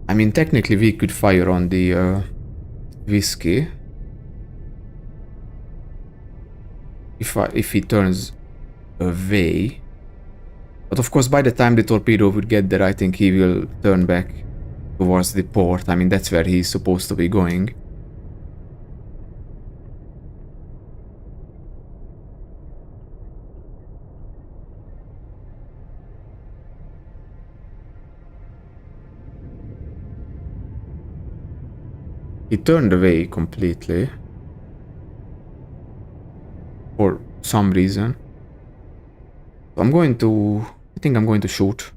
I mean, technically we could fire on the whiskey. If he turns away. But of course, by the time the torpedo would get there, I think he will turn back towards the port. I mean, that's where he's supposed to be going. He turned away completely. For some reason. So I think I'm going to shoot.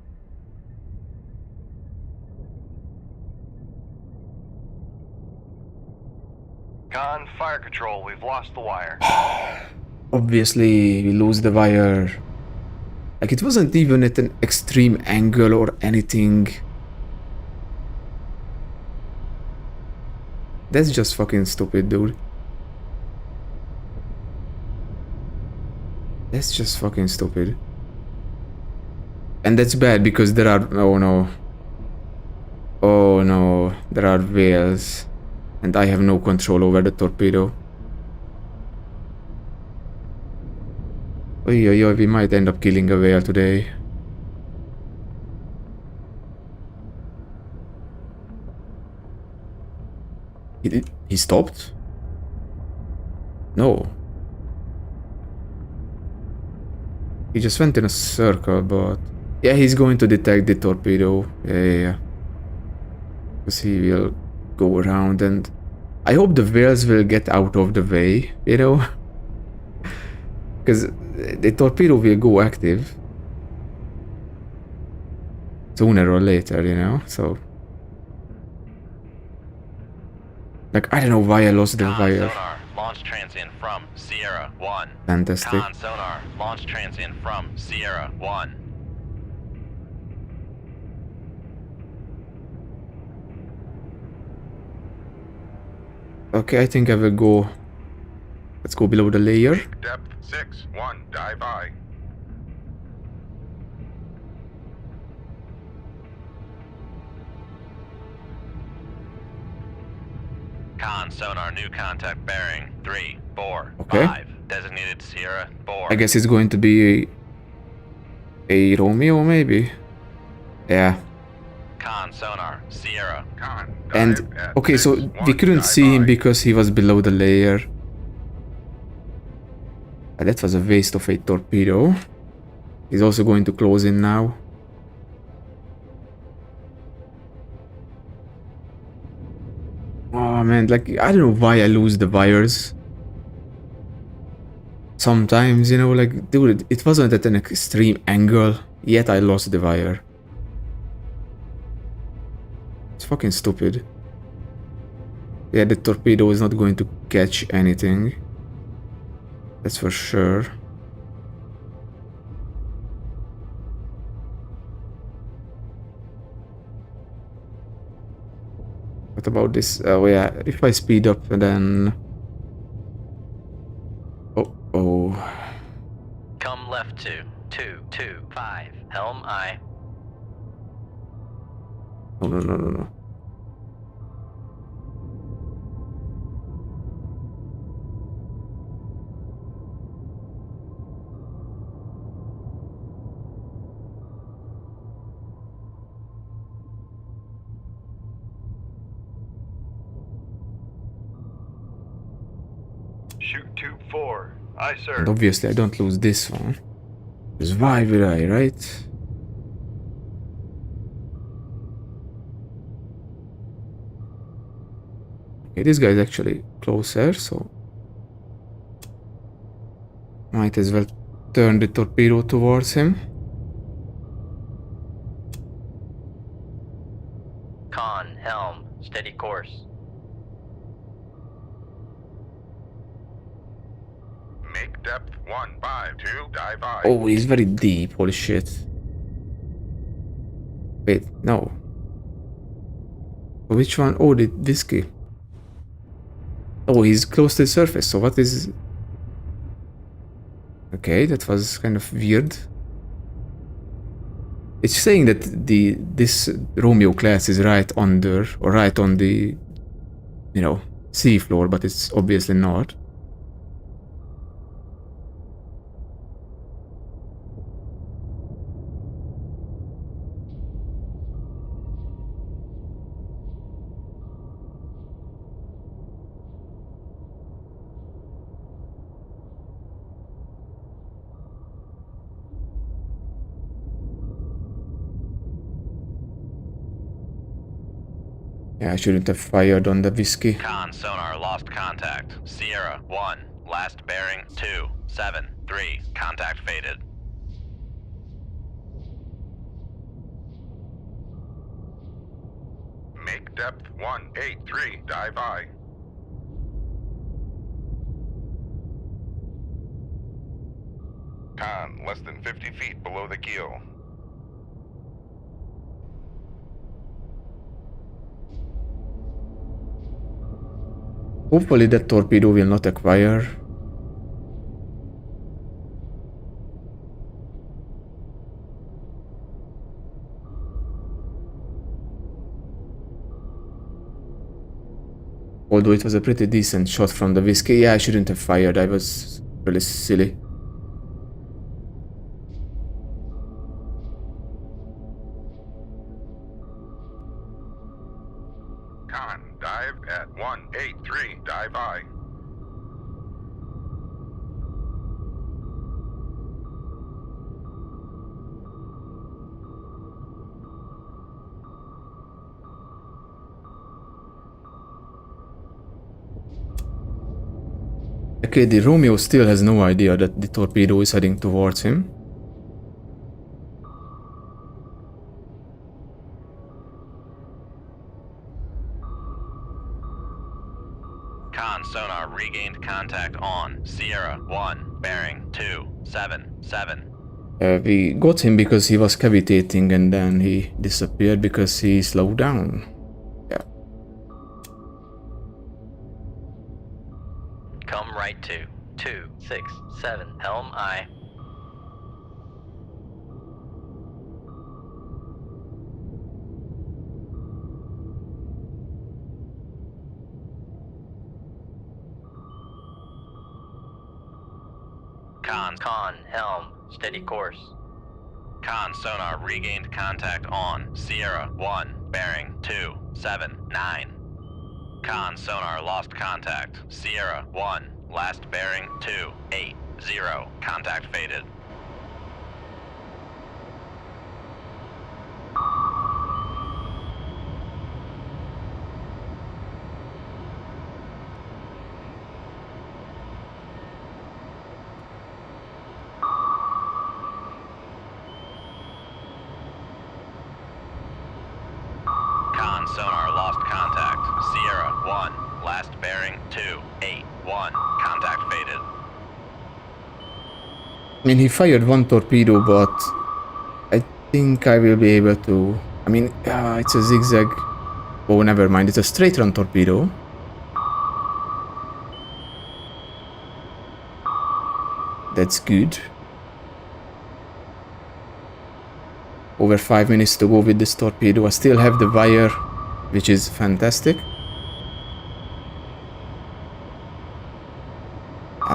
Con, fire control, we've lost the wire. Obviously, we lose the wire. Like, it wasn't even at an extreme angle or anything. That's just fucking stupid, dude. That's just fucking stupid. And that's bad because there are... Oh no. Oh no. There are whales. And I have no control over the torpedo. Oi, oi, oi, we might end up killing a whale today. He stopped? No. He just went in a circle, but... Yeah, he's going to detect the torpedo. Yeah. Because he will go around and... I hope the whales will get out of the way, you know? Because the torpedo will go active. Sooner or later, you know? So... Like, I don't know why I lost the Con wire. sonar, launch transient from Sierra 1. Fantastic. Con sonar, launch transient from Sierra 1. Okay, I think I will go... Let's go below the layer. Make depth 6, 1, dive I. Con sonar, new contact bearing 3, 4, Okay. 5. Designated Sierra 4. I guess it's going to be a Romeo, maybe? Yeah. Con sonar, Sierra. Con, And, dive at okay, 6, so 1, we couldn't dive see him I. because he was below the layer. That was a waste of a torpedo. He's also going to close in now. Oh man, like, I don't know why I lose the wires. Sometimes, you know, like, dude, it wasn't at an extreme angle, yet I lost the wire. It's fucking stupid. Yeah, the torpedo is not going to catch anything. That's for sure. What about this? Oh yeah, if I speed up then... Oh. Come left 2, 2, 2, 5. Helm I. Oh, no. Shoot tube 4. Aye, sir. And obviously I don't lose this one. Because why would I, right? Okay, this guy is actually closer, so... Might as well turn the torpedo towards him. Con, helm, steady course. Make depth 1, 5, 2, dive I. Oh, he's very deep, holy shit. Wait, no. Which one? Oh, the whiskey. Oh, he's close to the surface, so what is... Okay, that was kind of weird. It's saying that this Romeo class is right under, or right on the, you know, sea floor, but it's obviously not. Yeah, I shouldn't have fired on the whiskey. Con sonar, lost contact. Sierra 1, last bearing 2, 7, 3. Contact faded. Make depth 1, 8, 3, dive I. Con, less than 50 feet below the keel. Hopefully that torpedo will not acquire. Although it was a pretty decent shot from the whiskey. Yeah, I shouldn't have fired. I was really silly. dive I. Okay, the Romeo still has no idea that the torpedo is heading towards him. Con sonar regained contact on Sierra 1, bearing 277. We got him because he was cavitating and then he disappeared because he slowed down. Yeah. Come right to 267 Helm I. Con Helm, steady course. Con sonar regained contact on Sierra 1, bearing 279. Con sonar lost contact. Sierra 1, last bearing 280. Contact faded. Con sonar lost contact. Sierra 1, last bearing 281. Contact faded. I mean, he fired one torpedo, but I think I will be able to... I mean, it's a zigzag. Oh, never mind. It's a straight run torpedo. That's good. Over 5 minutes to go with this torpedo. I still have the wire, which is fantastic.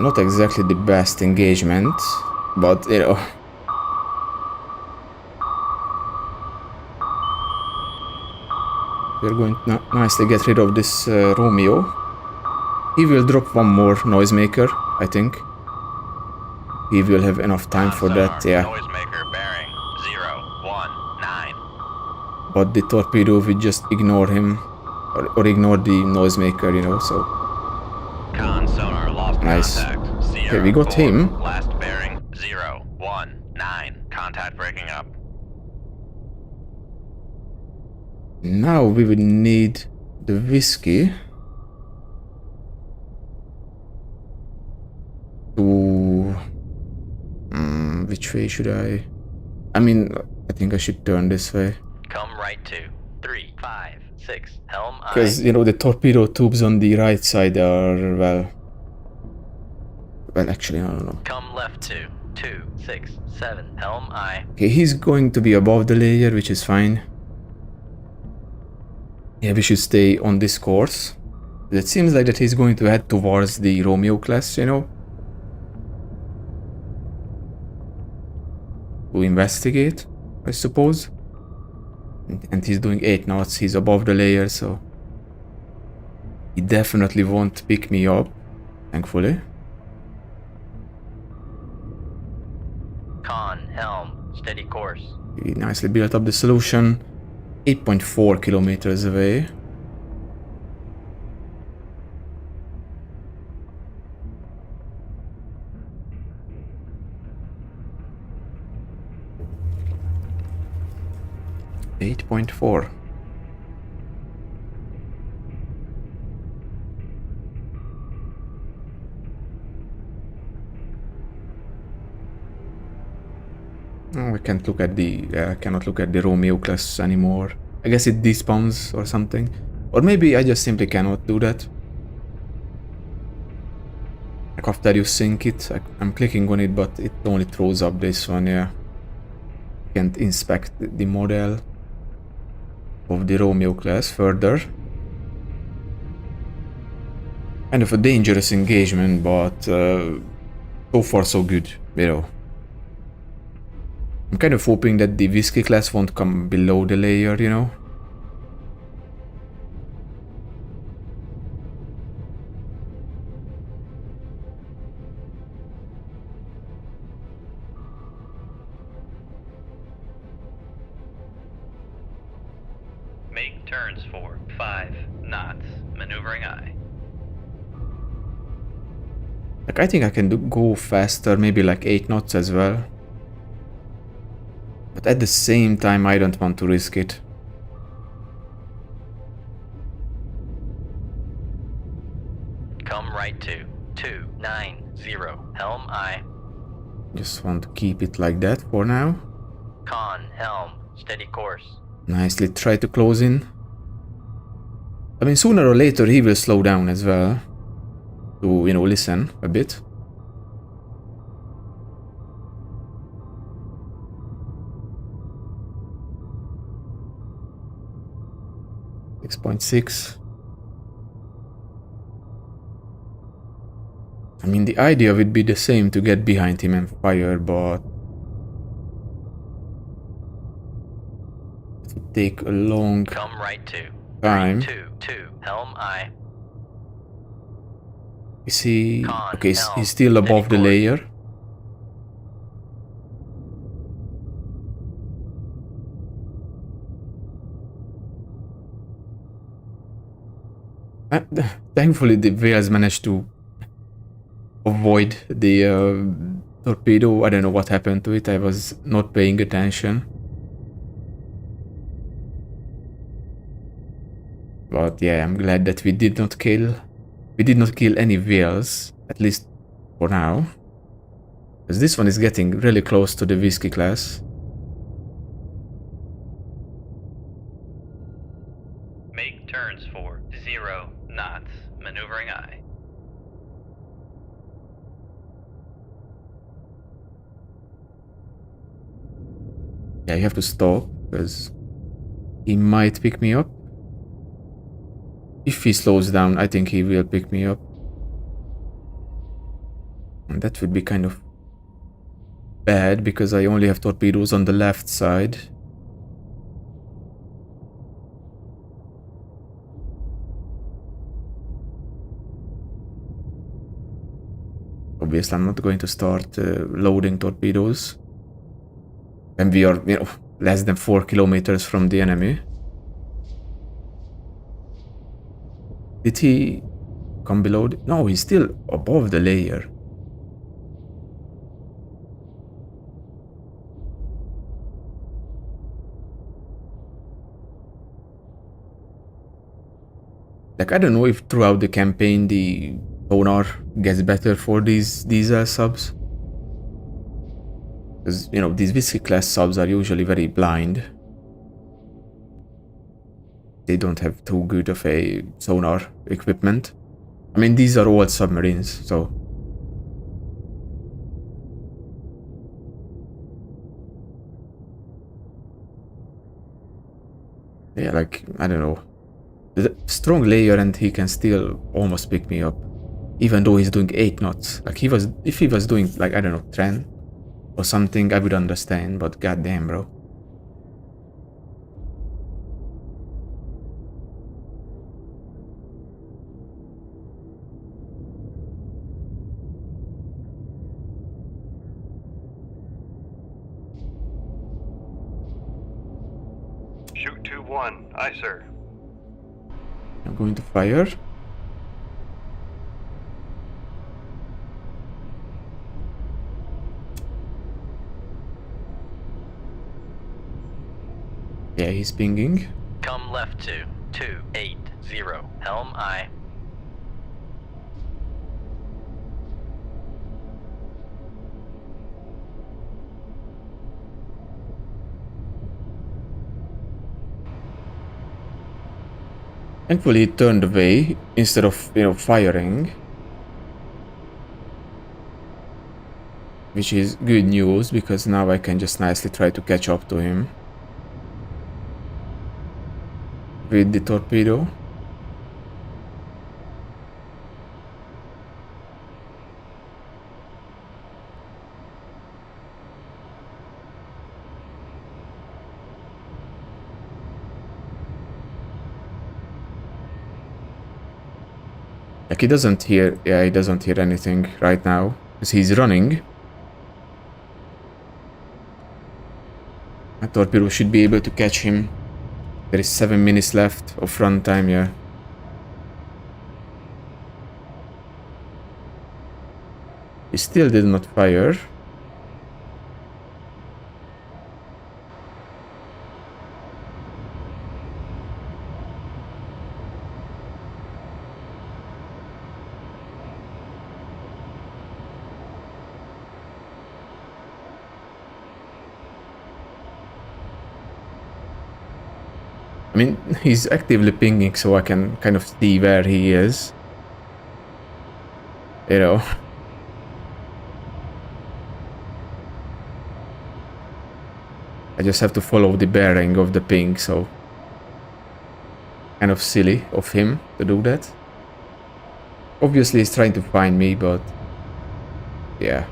Not exactly the best engagement, but you know. We're going to nicely get rid of this Romeo. He will drop one more noisemaker, I think. He will have enough time for that, yeah. Noisemaker bearing 019. But the torpedo will just ignore him, or ignore the noisemaker, you know, so. Con sonar lost Nice. contact. Sierra Okay, we got 4, him. Last bearing 019. Contact breaking up. Now we will need the whiskey to... which way should I... I mean, I think I should turn this way. Come right to 356 Helm I. Because, you know, the torpedo tubes on the right side are, well... Well, actually, I don't know. Come left to 267 Helm I. Okay, he's going to be above the layer, which is fine. Yeah, we should stay on this course. It seems like that he's going to head towards the Romeo class, you know. To investigate, I suppose. And he's doing 8 knots, he's above the layer, so... He definitely won't pick me up, thankfully. Con Helm, steady course. He nicely built up the solution. 8.4 kilometers away. .4. Oh, I can't look at the cannot look at the Romeo class anymore. I guess it despawns or something. Or maybe I just simply cannot do that. Like after you sync it, I'm clicking on it, but it only throws up this one, yeah. Can't inspect the model of the Romeo class further. Kind of a dangerous engagement, but so far so good, you know. I'm kind of hoping that the whiskey class won't come below the layer, you know. turns for 5 knots. Maneuvering aye. Like, I think I can go faster, maybe like 8 knots as well. But at the same time, I don't want to risk it. Come right to 290. Helm aye. Just want to keep it like that for now. Con, helm, steady course. Nicely try to close in. I mean, sooner or later he will slow down as well. To, you know, listen a bit. .6. I mean, the idea would be the same to get behind him and fire, but it would take a long Come right to time. 322. Helm aye. Is he... Con, okay, helm, he's still above the steady course. layer. Thankfully, the whales managed to avoid the torpedo. I don't know what happened to it. I was not paying attention. But yeah, I'm glad that we did not kill any whales, at least for now. Because this one is getting really close to the whiskey class. Make turns for 0 knots. Maneuvering aye. Yeah, you have to stop, because he might pick me up. If he slows down, I think he will pick me up. And that would be kind of bad, because I only have torpedoes on the left side. Obviously, I'm not going to start loading torpedoes. And we are, you know, less than 4 kilometers from the enemy. Did he come below? No, he's still above the layer. Like, I don't know if throughout the campaign the sonar gets better for these diesel subs. Because, you know, these whiskey class subs are usually very blind. They don't have too good of a sonar equipment. I mean, these are old submarines, so... yeah, like, I don't know. The strong layer and he can still almost pick me up. Even though he's doing 8 knots. Like, if he was doing, like, I don't know, 10 or something, I would understand, but goddamn, bro. Shoot 2-1. Aye, sir. I'm going to fire. Yeah, he's pinging. Come left to 280. Helm aye. Thankfully, he turned away instead of, you know, firing. Which is good news, because now I can just nicely try to catch up to him. With the torpedo. Like, he doesn't hear, yeah, he doesn't hear anything right now, because he's running. My torpedo should be able to catch him There is 7 minutes left of runtime, yeah. He still did not fire. I mean, he's actively pinging, so I can kind of see where he is. You know. I just have to follow the bearing of the ping, so kind of silly of him to do that. Obviously, he's trying to find me, but yeah.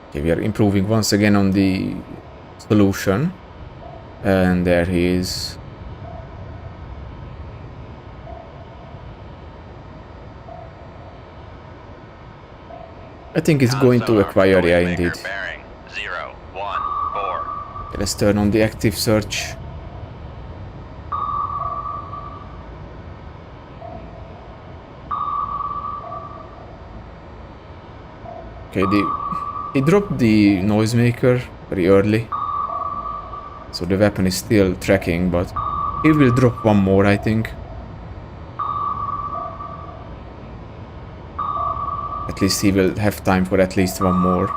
Okay, we are improving once again on the solution. And there he is. I think it's going to acquire, yeah, indeed. Bearing 0, 1, 4. Okay, let's turn on the active search. Okay, he dropped the noisemaker very early. So the weapon is still tracking, but he will drop one more, I think. At least he will have time for at least one more.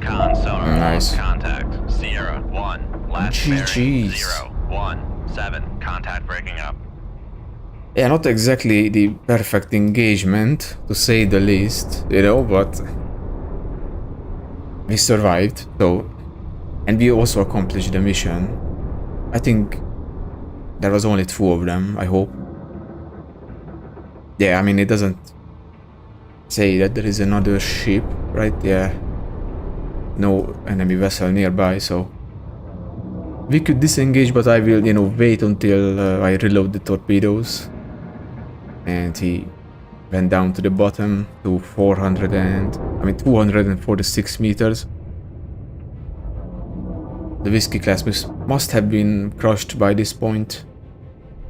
Con sonar Nice. contact. Sierra 1. Last bearing GG's. 0, 1, 7. Contact breaking up. Yeah, not exactly the perfect engagement, to say the least, you know, but we survived, so... And we also accomplished the mission. I think there was only 2 of them, I hope. Yeah, I mean, it doesn't say that there is another ship right there. No enemy vessel nearby, so... We could disengage, but I will, you know, wait until I reload the torpedoes. And he went down to the bottom to 246 meters. The Whiskey class must have been crushed by this point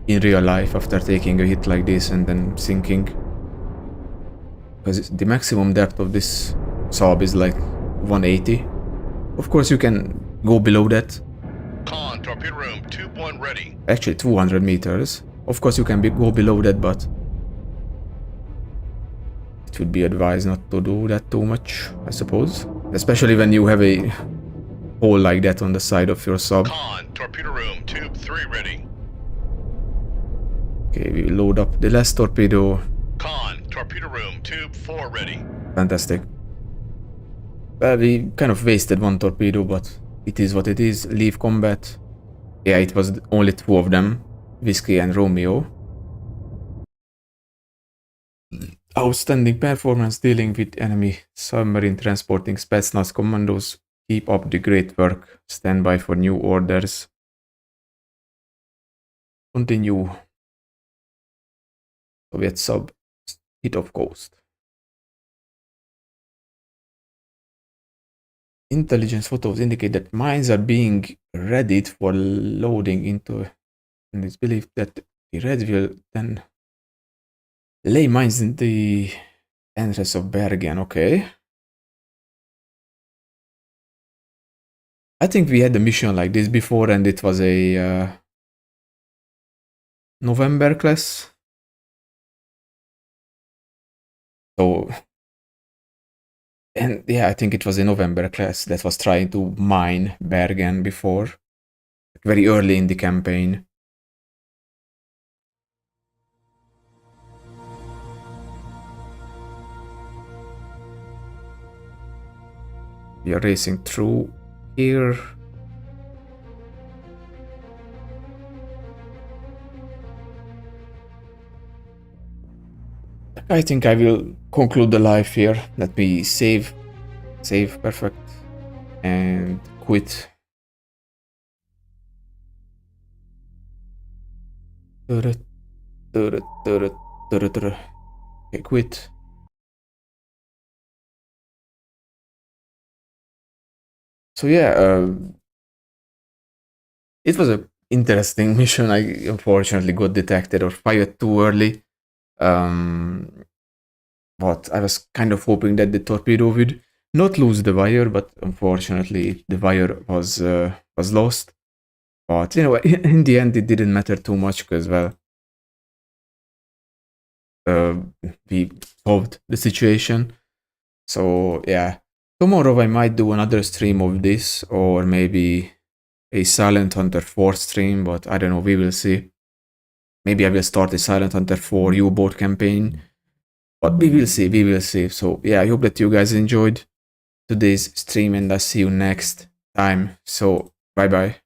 in real life after taking a hit like this and then sinking. Because the maximum depth of this sub is like 180. Of course you can go below that. Con, torpedo room, tube 1 ready. Actually 200 meters. Of course you can go below that, but it would be advised not to do that too much, I suppose. Especially when you have a hole like that on the side of your sub. Con, torpedo room, tube 3 ready. Okay, we load up the last torpedo. Con, torpedo room, tube 4 ready. Fantastic. Well, we kind of wasted one torpedo, but it is what it is. Leave combat. Yeah, it was only 2 of them. Whiskey and Romeo. Outstanding performance dealing with enemy submarine transporting Spetsnaz commandos. Keep up the great work. Stand by for new orders. Continue. Soviet sub. Hit of coast. Intelligence photos indicate that mines are being readied for loading into, and it's believed that the Reds will then lay mines in the entrance of Bergen. Okay. I think we had a mission like this before, and it was a November class. So And yeah, I think it was a November class that was trying to mine Bergen before, very early in the campaign. We are racing through here. I think I will conclude the live here. Let me save, perfect, and quit. Okay, quit. So yeah, it was a interesting mission. I unfortunately got detected or fired too early. But I was kind of hoping that the torpedo would not lose the wire, but unfortunately the wire was lost. But you know, in the end, it didn't matter too much because well, uh, we solved the situation. So yeah, tomorrow I might do another stream of this, or maybe a Silent Hunter 4 stream, but I don't know. We will see. Maybe I will start a Silent Hunter 4 U-boat campaign, but we will see. We will see. So yeah, I hope that you guys enjoyed today's stream, and I'll see you next time. So bye bye.